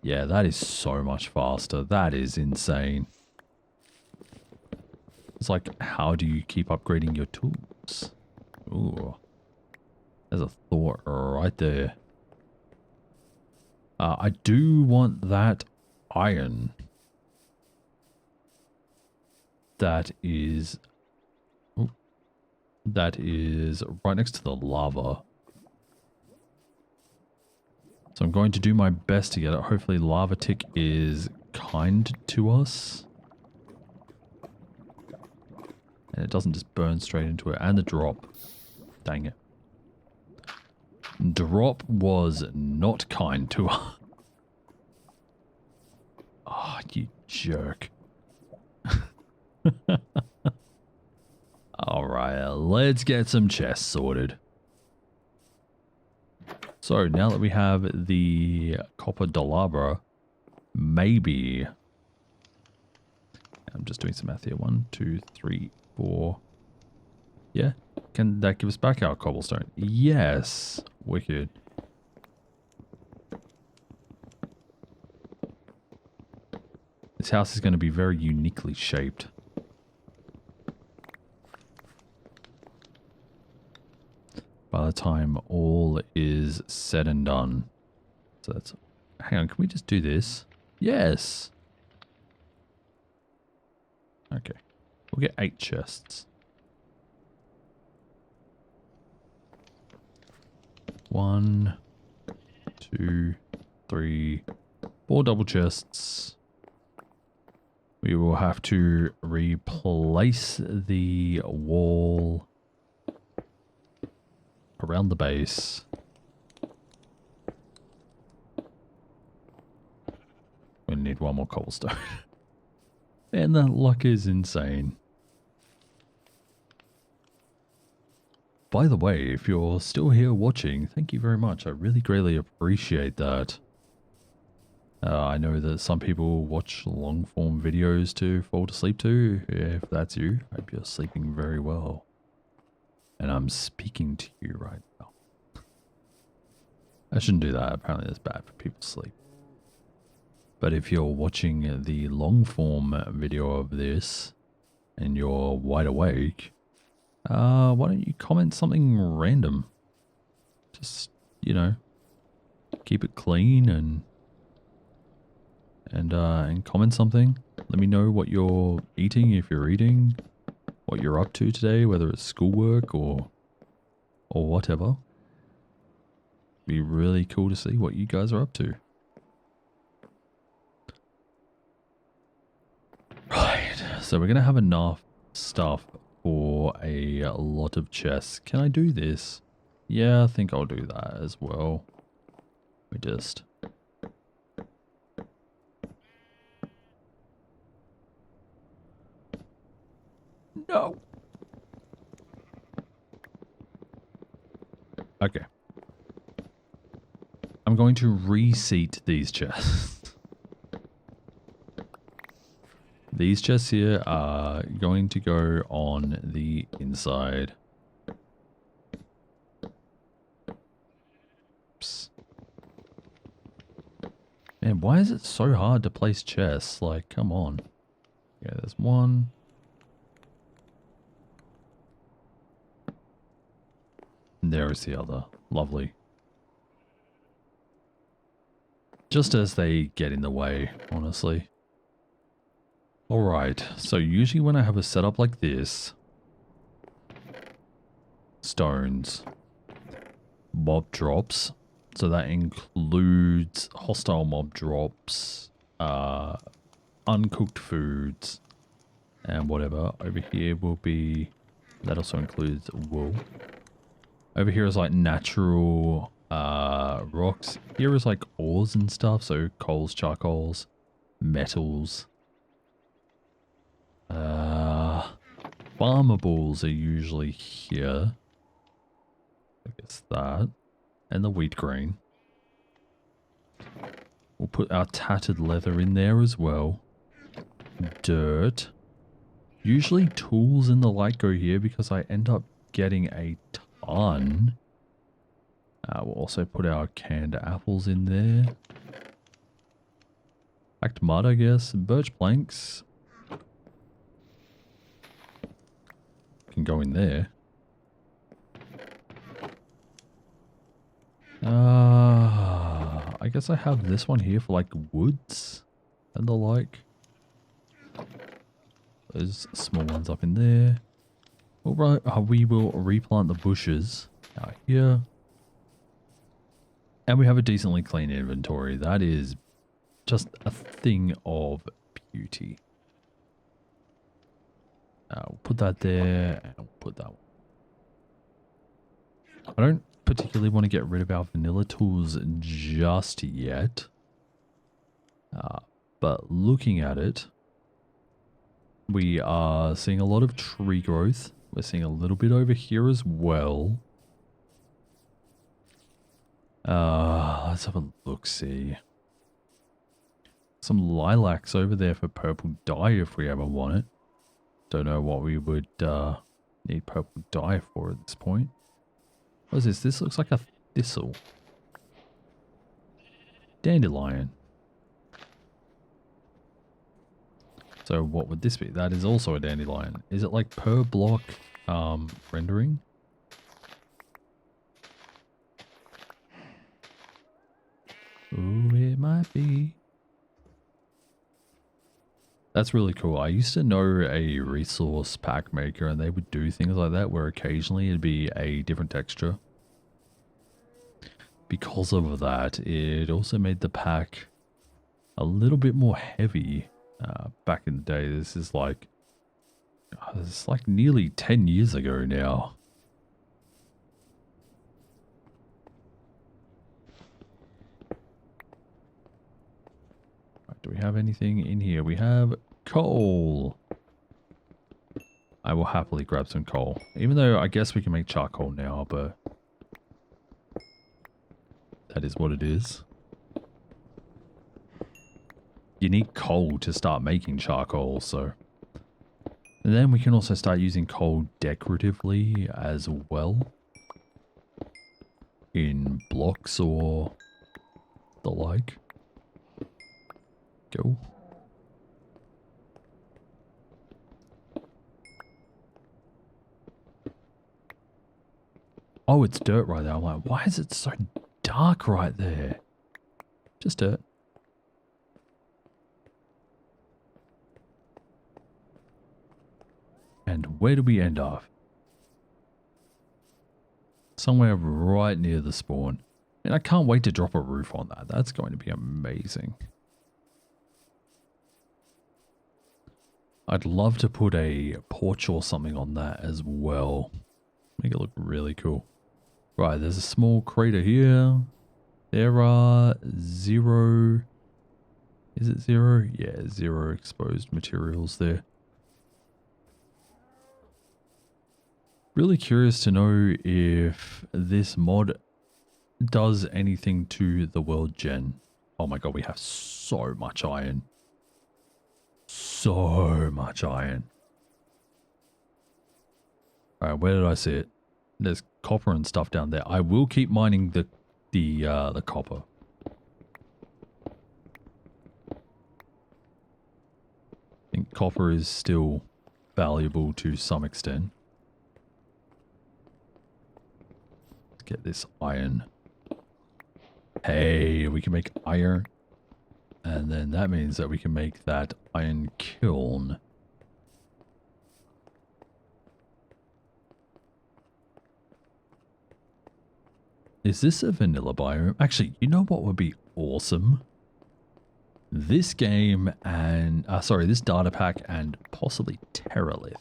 Yeah, that is so much faster. That is insane. It's like, how do you keep upgrading your tools? Ooh. There's a thought right there. I do want that iron. That is right next to the lava. So I'm going to do my best to get it. Hopefully Lava Tick is kind to us. And it doesn't just burn straight into it. And the drop. Dang it. Drop was not kind to us. Oh, you jerk. Alright, let's get some chests sorted. So, now that we have the copper Dalabra, maybe... I'm just doing some math here. 1, 2, 3, 4... Yeah? Can that give us back our cobblestone? Yes! Wicked. This house is going to be very uniquely shaped. By the time all is said and done. So that's... Hang on, can we just do this? Yes! Okay. We'll get 8 chests. 1, 2, 3, 4 double chests. We will have to replace the wall around the base. We need 1 more cobblestone. And that luck is insane. By the way, if you're still here watching, thank you very much. I really greatly appreciate that. I know that some people watch long form videos to fall to sleep to. If that's you, I hope you're sleeping very well. And I'm speaking to you right now. I shouldn't do that. Apparently that's bad for people to sleep. But if you're watching the long form video of this and you're wide awake, why don't you comment something random? Just, you know, keep it clean and comment something. Let me know what you're eating, if you're eating, what you're up to today, whether it's schoolwork or whatever. Be really cool to see what you guys are up to. Right, so we're gonna have enough stuff for a lot of chests. Can I do this? Yeah, I think I'll do that as well. We just... No! Okay. I'm going to reseat these chests. These chests here are going to go on the inside. Oops. Man, why is it so hard to place chests? Like, come on. Yeah, there's 1. And there is the other. Lovely. Just as they get in the way, honestly. Alright, so usually when I have a setup like this, stones, mob drops, so that includes hostile mob drops, uncooked foods, and whatever. Over here will be, that also includes wool. Over here is like natural rocks. Here is like ores and stuff, so coals, charcoals, metals. Farmables are usually here. I guess that. And the wheat grain. We'll put our tattered leather in there as well. Dirt. Usually tools and the like go here because I end up getting a ton. We'll also put our canned apples in there. Hacked mud, I guess. Birch planks. Can go in there. I guess I have this one here for like woods and the like. Those small ones up in there. Alright, we will replant the bushes out here. And we have a decently clean inventory. That is just a thing of beauty. We'll put that there, and we'll put that one. I don't particularly want to get rid of our vanilla tools just yet. But looking at it, we are seeing a lot of tree growth. We're seeing a little bit over here as well. Let's have a look-see. Some lilacs over there for purple dye if we ever want it. Don't know what we would need purple dye for at this point. What is this? This looks like a thistle. Dandelion. So what would this be? That is also a dandelion. Is it like per block rendering? Ooh, it might be. That's really cool. I used to know a resource pack maker and they would do things like that where occasionally it'd be a different texture. Because of that, it also made the pack a little bit more heavy back in the day. This is like, it's like nearly 10 years ago now. Right, do we have anything in here? We have coal. I will happily grab some coal. Even though I guess we can make charcoal now, but that is what it is. You need coal to start making charcoal, so. And then we can also start using coal decoratively as well. In blocks or the like. Go. Oh, it's dirt right there. I'm like, why is it so dark right there? Just dirt. And where do we end up? Somewhere right near the spawn. And I can't wait to drop a roof on that. That's going to be amazing. I'd love to put a porch or something on that as well. Make it look really cool. Right, there's a small crater here. There are 0... Is it 0? Yeah, 0 exposed materials there. Really curious to know if this mod does anything to the world gen. Oh my god, we have so much iron. So much iron. Alright, where did I see it? There's copper and stuff down there. I will keep mining the copper. I think copper is still valuable to some extent. Let's get this iron. Hey, we can make iron. And then that means that we can make that iron kiln. Is this a vanilla biome? Actually, you know what would be awesome? This game and, this data pack and possibly Terralith.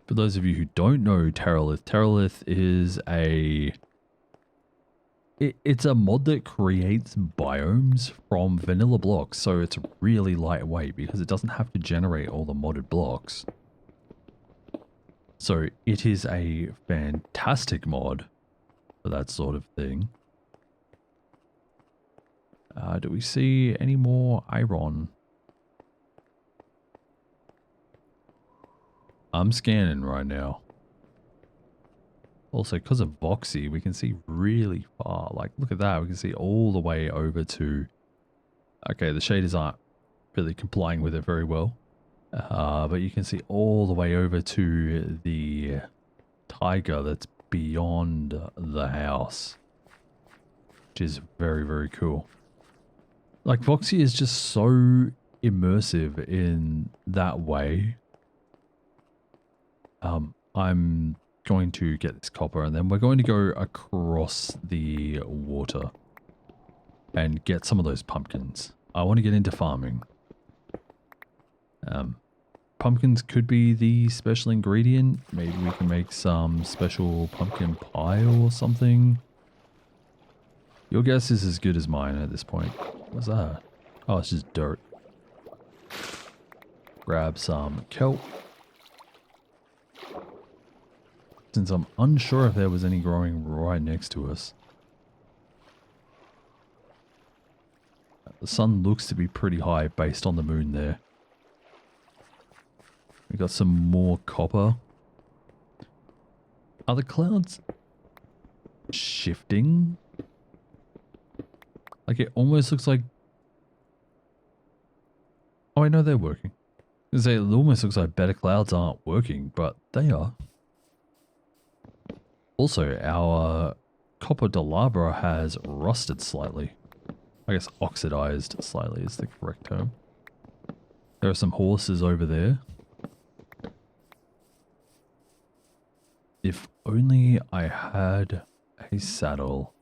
For those of you who don't know Terralith, Terralith is it's a mod that creates biomes from vanilla blocks, so it's really lightweight because it doesn't have to generate all the modded blocks. So it is a fantastic mod for that sort of thing. Do we see any more iron? I'm scanning right now. Also, because of Voxy, we can see really far. Like, look at that. We can see all the way over to... Okay, the shaders aren't really complying with it very well. But you can see all the way over to the tiger that's beyond the house. Which is very, very cool. Like, Voxy is just so immersive in that way. I'm going to get this copper and then we're going to go across the water and get some of those pumpkins. I want to get into farming. Pumpkins could be the special ingredient. Maybe we can make some special pumpkin pie or something. Your guess is as good as mine at this point. What's that? Oh, it's just dirt. Grab some kelp. Since I'm unsure if there was any growing right next to us. The sun looks to be pretty high based on the moon there. We got some more copper. Are the clouds shifting? Like it almost looks like... Oh, I know they're working. I was gonna say, it almost looks like better clouds aren't working, but they are. Also, our copper de lava has rusted slightly. I guess oxidized slightly is the correct term. There are some horses over there. If only I had a saddle.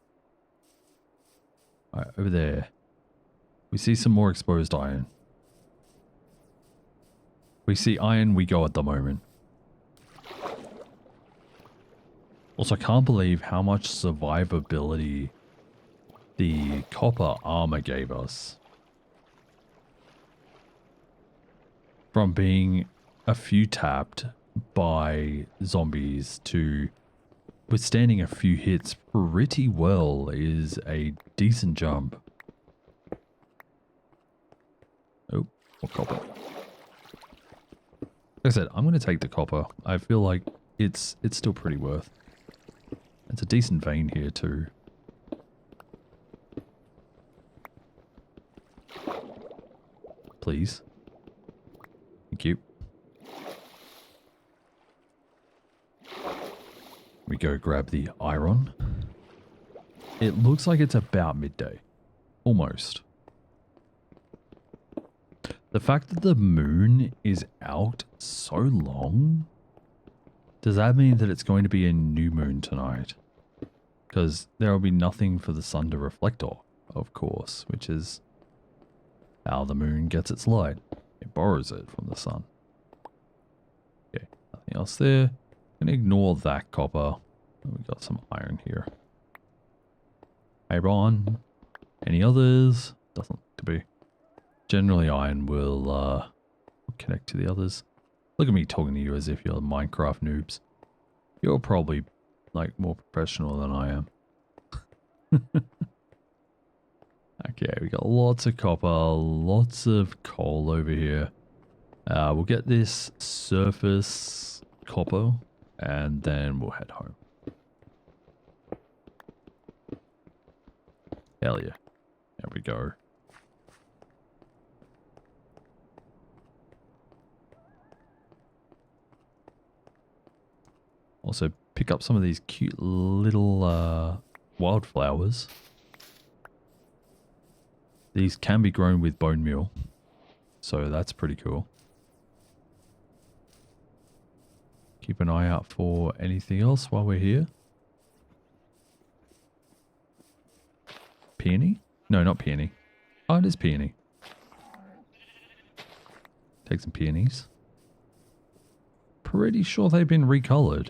Alright, over there. We see some more exposed iron. We see iron, we go at the moment. Also, I can't believe how much survivability the copper armor gave us. From being a few tapped by zombies to withstanding a few hits pretty well is a decent jump. Oh, more copper. Like I said, I'm going to take the copper. I feel like it's still pretty worth. It's a decent vein here too. Please. Thank you. We go grab the iron. It looks like it's about midday. Almost. The fact that the moon is out so long, does that mean that it's going to be a new moon tonight? Because there will be nothing for the sun to reflect off, of course, which is how the moon gets its light. It borrows it from the sun. Okay, nothing else there. I'm going to ignore that copper. We got some iron here. Hey Ron, any others? Doesn't look to be. Generally iron will connect to the others. Look at me talking to you as if you're Minecraft noobs. You're probably like more professional than I am. Okay, we got lots of copper, lots of coal over here. We'll get this surface copper and then we'll head home. Hell yeah. There we go. Also pick up some of these cute little wildflowers. These can be grown with bone meal, so that's pretty cool. Keep an eye out for anything else while we're here. Peony? No, not peony. Oh, it is peony. Take some peonies. Pretty sure they've been recolored.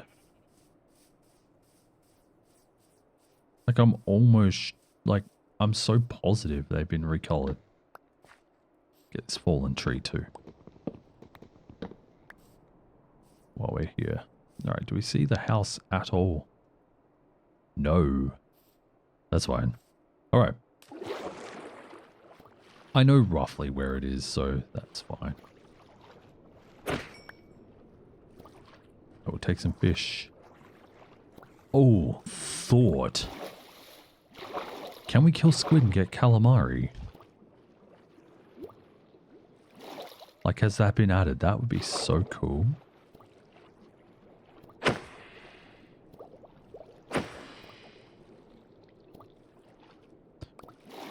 Like I'm almost, like, I'm so positive they've been recolored. Get this fallen tree too. While we're here. Alright, do we see the house at all? No. That's fine. Alright. I know roughly where it is, so that's fine. I will take some fish. Oh, thought. Can we kill squid and get calamari? Like, has that been added? That would be so cool.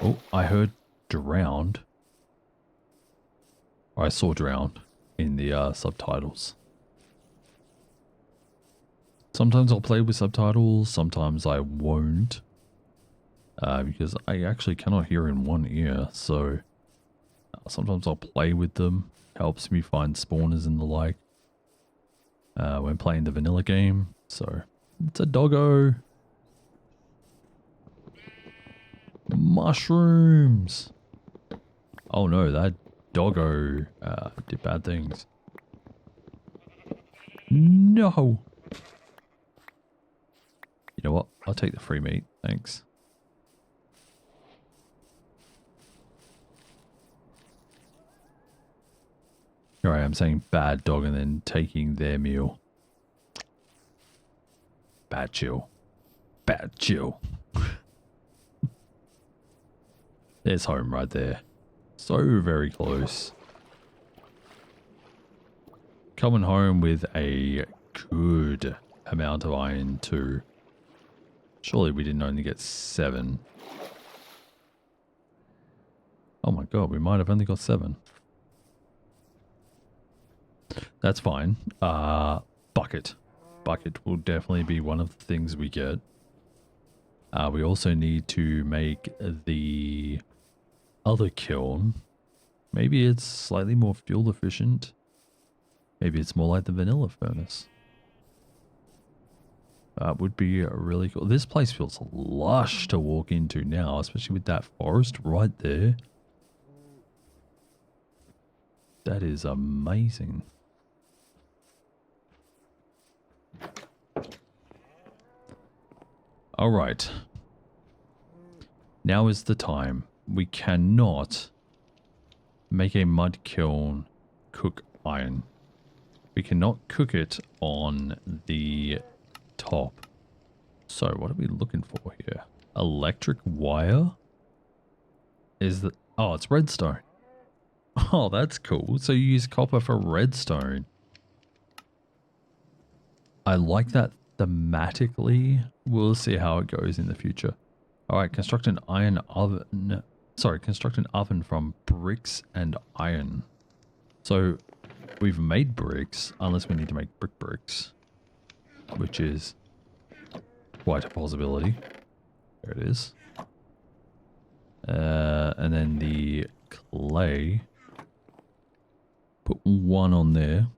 Oh, I heard drowned. Or I saw drowned in the subtitles. Sometimes I'll play with subtitles, sometimes I won't. Because I actually cannot hear in one ear, so sometimes I'll play with them. Helps me find spawners and the like. When playing the vanilla game, so it's a doggo. Mushrooms! Oh no, that doggo did bad things. No! You know what? I'll take the free meat, thanks. Here I am saying bad dog and then taking their meal. Bad chill. Bad chill. There's home right there. So very close. Coming home with a good amount of iron too. Surely we didn't only get 7. Oh my god, we might have only got 7. That's fine. Bucket. Bucket will definitely be one of the things we get. We also need to make the other kiln. Maybe it's slightly more fuel efficient. Maybe it's more like the vanilla furnace. Would be really cool. This place feels lush to walk into now, especially with that forest right there. That is amazing. All right. Now is the time. We cannot make a mud kiln cook iron. We cannot cook it on the top. So what are we looking for here? Electric wire? Is that... Oh, it's redstone. Oh, that's cool. So you use copper for redstone. I like that thematically. We'll see how it goes in the future. All right, construct an iron oven. Sorry, construct an oven from bricks and iron. So we've made bricks, unless we need to make bricks, which is quite a possibility. There it is. And then the clay. Put one on there.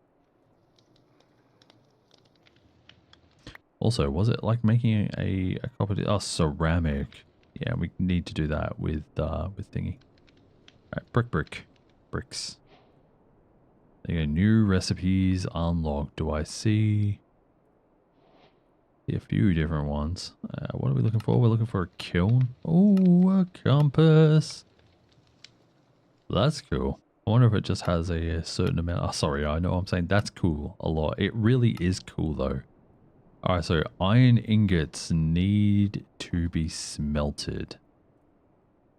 Also, was it like making a copper? Oh, ceramic. Yeah, we need to do that with thingy. All right, bricks. There you go. New recipes unlocked. Do I see a few different ones? What are we looking for? We're looking for a kiln. Oh, a compass. That's cool. I wonder if it just has a certain amount. Oh, sorry, I know I'm saying that's cool a lot. It really is cool though. Alright, so iron ingots need to be smelted.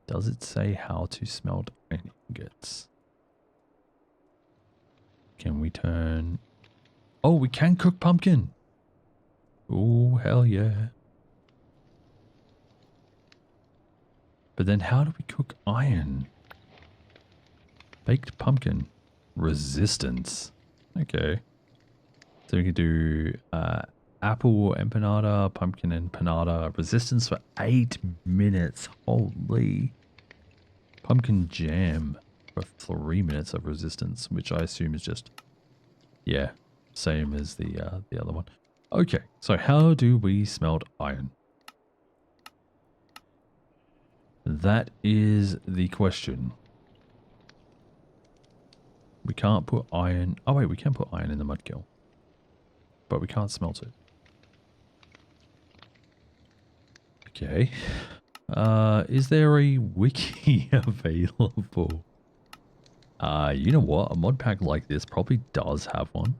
Does it say how to smelt iron ingots? Can we turn... Oh, we can cook pumpkin! Oh, hell yeah. But then how do we cook iron? Baked pumpkin. Resistance. Okay. So we can do... apple empanada, pumpkin empanada, resistance for 8 minutes. Holy. Pumpkin jam for 3 minutes of resistance, which I assume is just, yeah, same as the other one. Okay, so how do we smelt iron? That is the question. We can't put iron. Oh wait, we can put iron in the mud kiln, but we can't smelt it. Okay. Is there a wiki available? You know what? A mod pack like this probably does have one.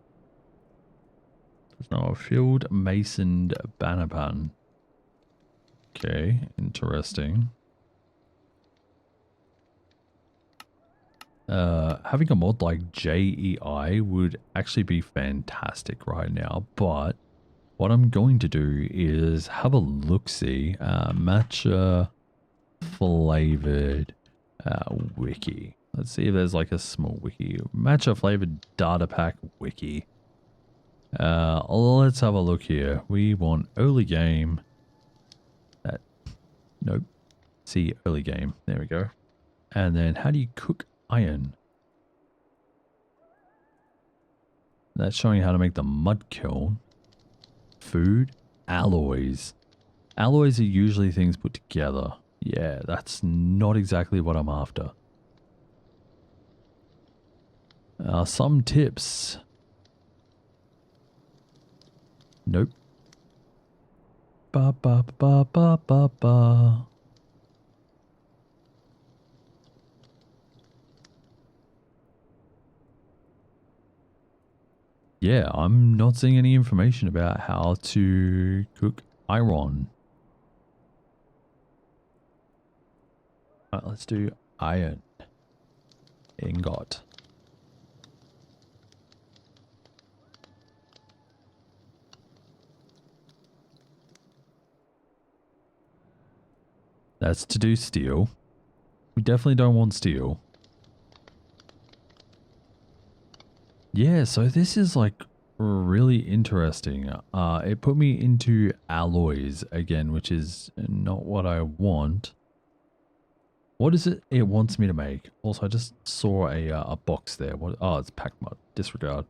There's no a field masoned banner pattern. Okay, interesting. Having a mod like JEI would actually be fantastic right now, but what I'm going to do is have a look-see. Matcha flavored wiki. Let's see if there's like a small wiki. Matcha flavored data pack wiki. Let's have a look here. We want early game. Nope. See early game. There we go. And then how do you cook iron? That's showing you how to make the mud kiln. Food, alloys. Alloys are usually things put together. Yeah, that's not exactly what I'm after. Some tips. Nope. Ba ba ba ba ba ba. Yeah, I'm not seeing any information about how to cook iron. Alright, let's do iron. Ingot. That's to do steel. We definitely don't want steel. Yeah, so this is like really interesting. It put me into alloys again, which is not what I want. What is it wants me to make? Also, I just saw a box there. What? Oh, it's pack mud. Disregard.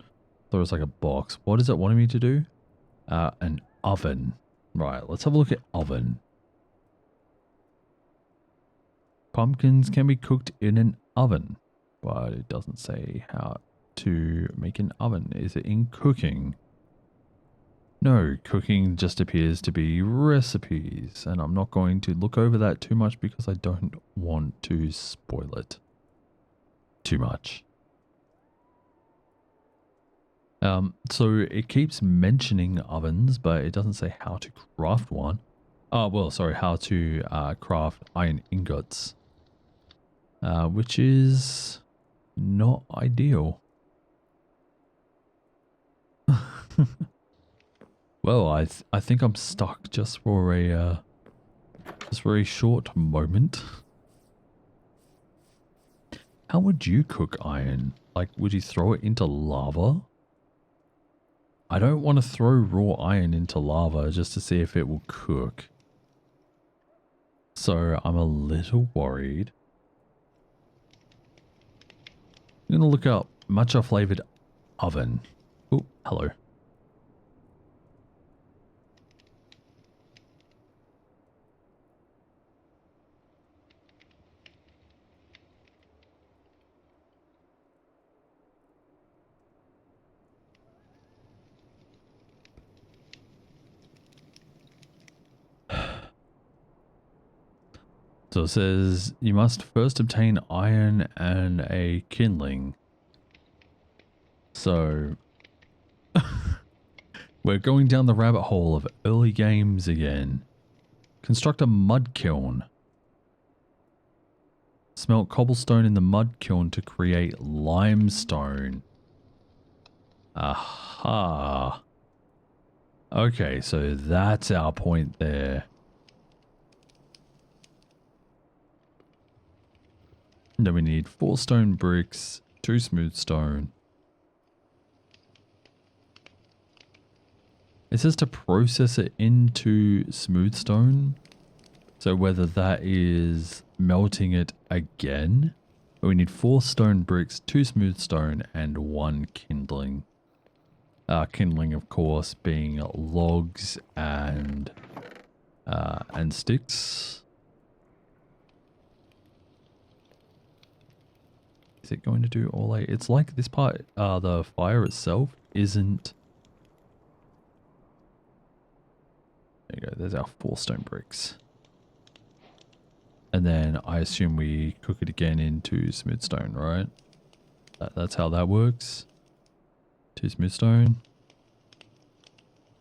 Thought it was like a box. What is it wanting me to do? An oven. Right, let's have a look at oven. Pumpkins can be cooked in an oven, but it doesn't say how to make an oven. Is it in cooking? No, cooking just appears to be recipes, and I'm not going to look over that too much because I don't want to spoil it too much. So it keeps mentioning ovens, but it doesn't say how to craft one. Oh, well, sorry, how to craft iron ingots, which is not ideal. Well, I think I'm stuck just for a short moment. How would you cook iron? Like, would you throw it into lava? I don't want to throw raw iron into lava just to see if it will cook. So I'm a little worried. I'm going to look up matcha flavored oven. Oh, hello. So it says you must first obtain iron and a kindling. So we're going down the rabbit hole of early games again. Construct a mud kiln. Smelt cobblestone in the mud kiln to create limestone. Aha. Okay, so that's our point there. And then we need 4 stone bricks, 2 smooth stone. It says to process it into smooth stone. So whether that is melting it again, but we need 4 stone bricks, 2 smooth stone, and 1 kindling. Kindling, of course, being logs and sticks. Is it going to do all 8? It's like this part, the fire itself isn't. There you go. There's our 4 stone bricks. And then I assume we cook it again into smooth stone, right? That's how that works. 2 smooth stone.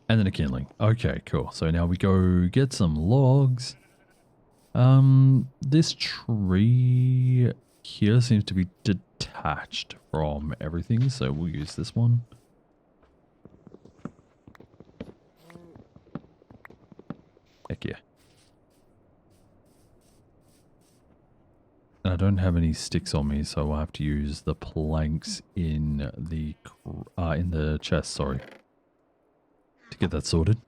And then a kindling. Okay, cool. So now we go get some logs. This tree here seems to be detached from everything, so we'll use this one. Heck yeah. And I don't have any sticks on me, so I'll have to use the planks in the chest, sorry. To get that sorted.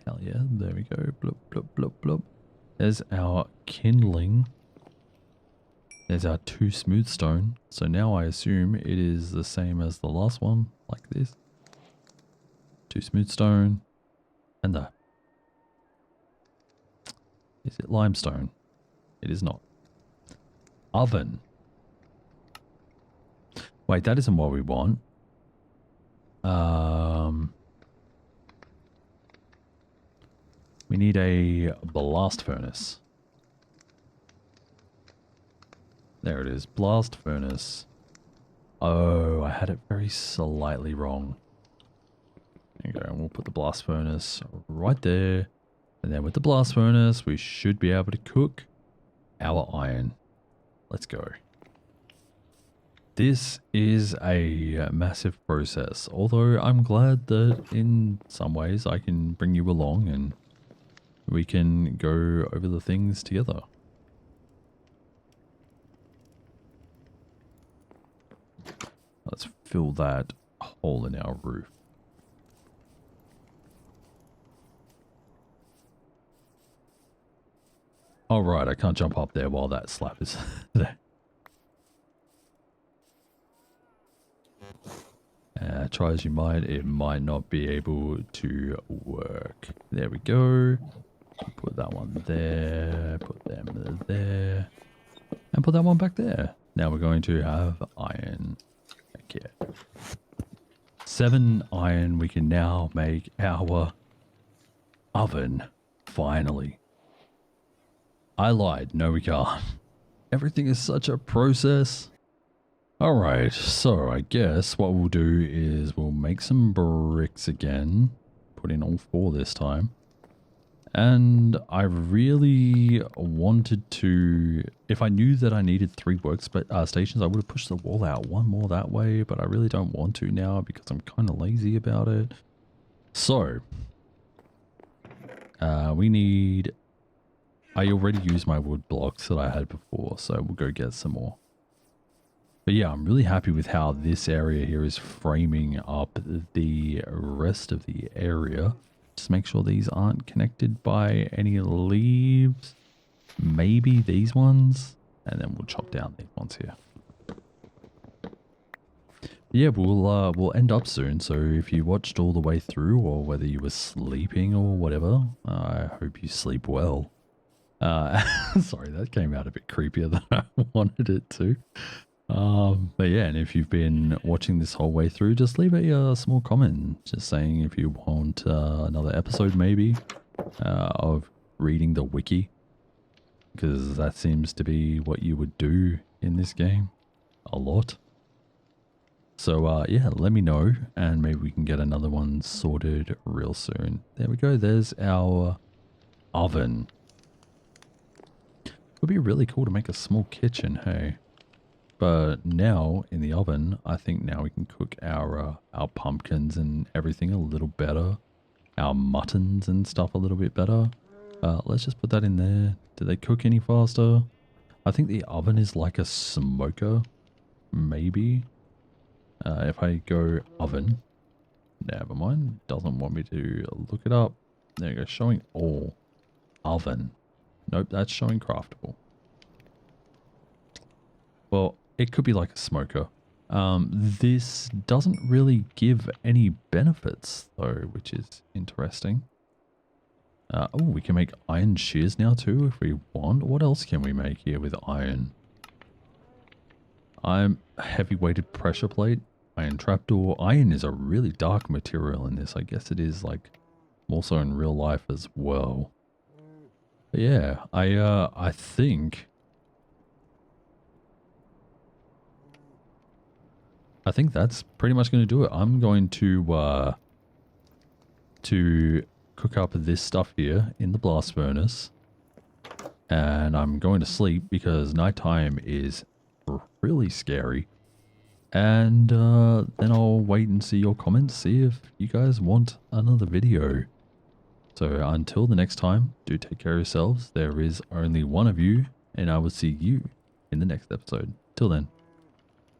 Hell yeah, there we go. Blop, blop, blop, blop. There's our kindling. There's our 2 smooth stone. So now I assume it is the same as the last one, like this. 2 smooth stone. And the... Is it limestone? It is not. Oven. Wait, that isn't what we want. We need a blast furnace. There it is. Blast furnace. Oh, I had it very slightly wrong. There you go. And we'll put the blast furnace right there. And then with the blast furnace, we should be able to cook our iron. Let's go. This is a massive process, although I'm glad that in some ways I can bring you along and we can go over the things together. Let's fill that hole in our roof. All right, I can't jump up there while that slab is there. Try as you might, it might not be able to work. There we go. Put that one there, put them there, and put that one back there. Now we're going to have iron. Okay. 7 iron, we can now make our oven, finally. I lied, no we can't. Everything is such a process. Alright, so I guess what we'll do is we'll make some bricks again. Put in all 4 this time. And I really wanted to, if I knew that I needed 3 stations, I would have pushed the wall out 1 more that way, but I really don't want to now because I'm kind of lazy about it. So, we need, I already used my wood blocks that I had before, so we'll go get some more. But yeah, I'm really happy with how this area here is framing up the rest of the area. Just make sure these aren't connected by any leaves. Maybe these ones. And then we'll chop down these ones here. Yeah, we'll end up soon. So if you watched all the way through, or whether you were sleeping or whatever, I hope you sleep well. Sorry, that came out a bit creepier than I wanted it to. But yeah, and if you've been watching this whole way through, just leave a small comment just saying if you want another episode maybe of reading the wiki, because that seems to be what you would do in this game a lot. So yeah, let me know and maybe we can get another one sorted real soon. There we go, there's our oven. Would be really cool to make a small kitchen, hey. But now in the oven, I think now we can cook our pumpkins and everything a little better. Our muttons and stuff a little bit better. Let's just put that in there. Do they cook any faster? I think the oven is like a smoker. Maybe. If I go oven. Never mind. Doesn't want me to look it up. There you go. Showing all. Oven. Nope, that's showing craftable. Well, it could be like a smoker. This doesn't really give any benefits though, which is interesting. Oh, we can make iron shears now too if we want. What else can we make here with iron? Heavy weighted pressure plate, iron trapdoor. Iron is a really dark material in this. I guess it is like more so in real life as well. But yeah, I think that's pretty much going to do it. I'm going to cook up this stuff here in the blast furnace. And I'm going to sleep because nighttime is really scary. And then I'll wait and see your comments, see if you guys want another video. So until the next time, do take care of yourselves. There is only one of you, and I will see you in the next episode. Till then,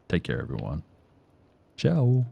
take care everyone. Ciao.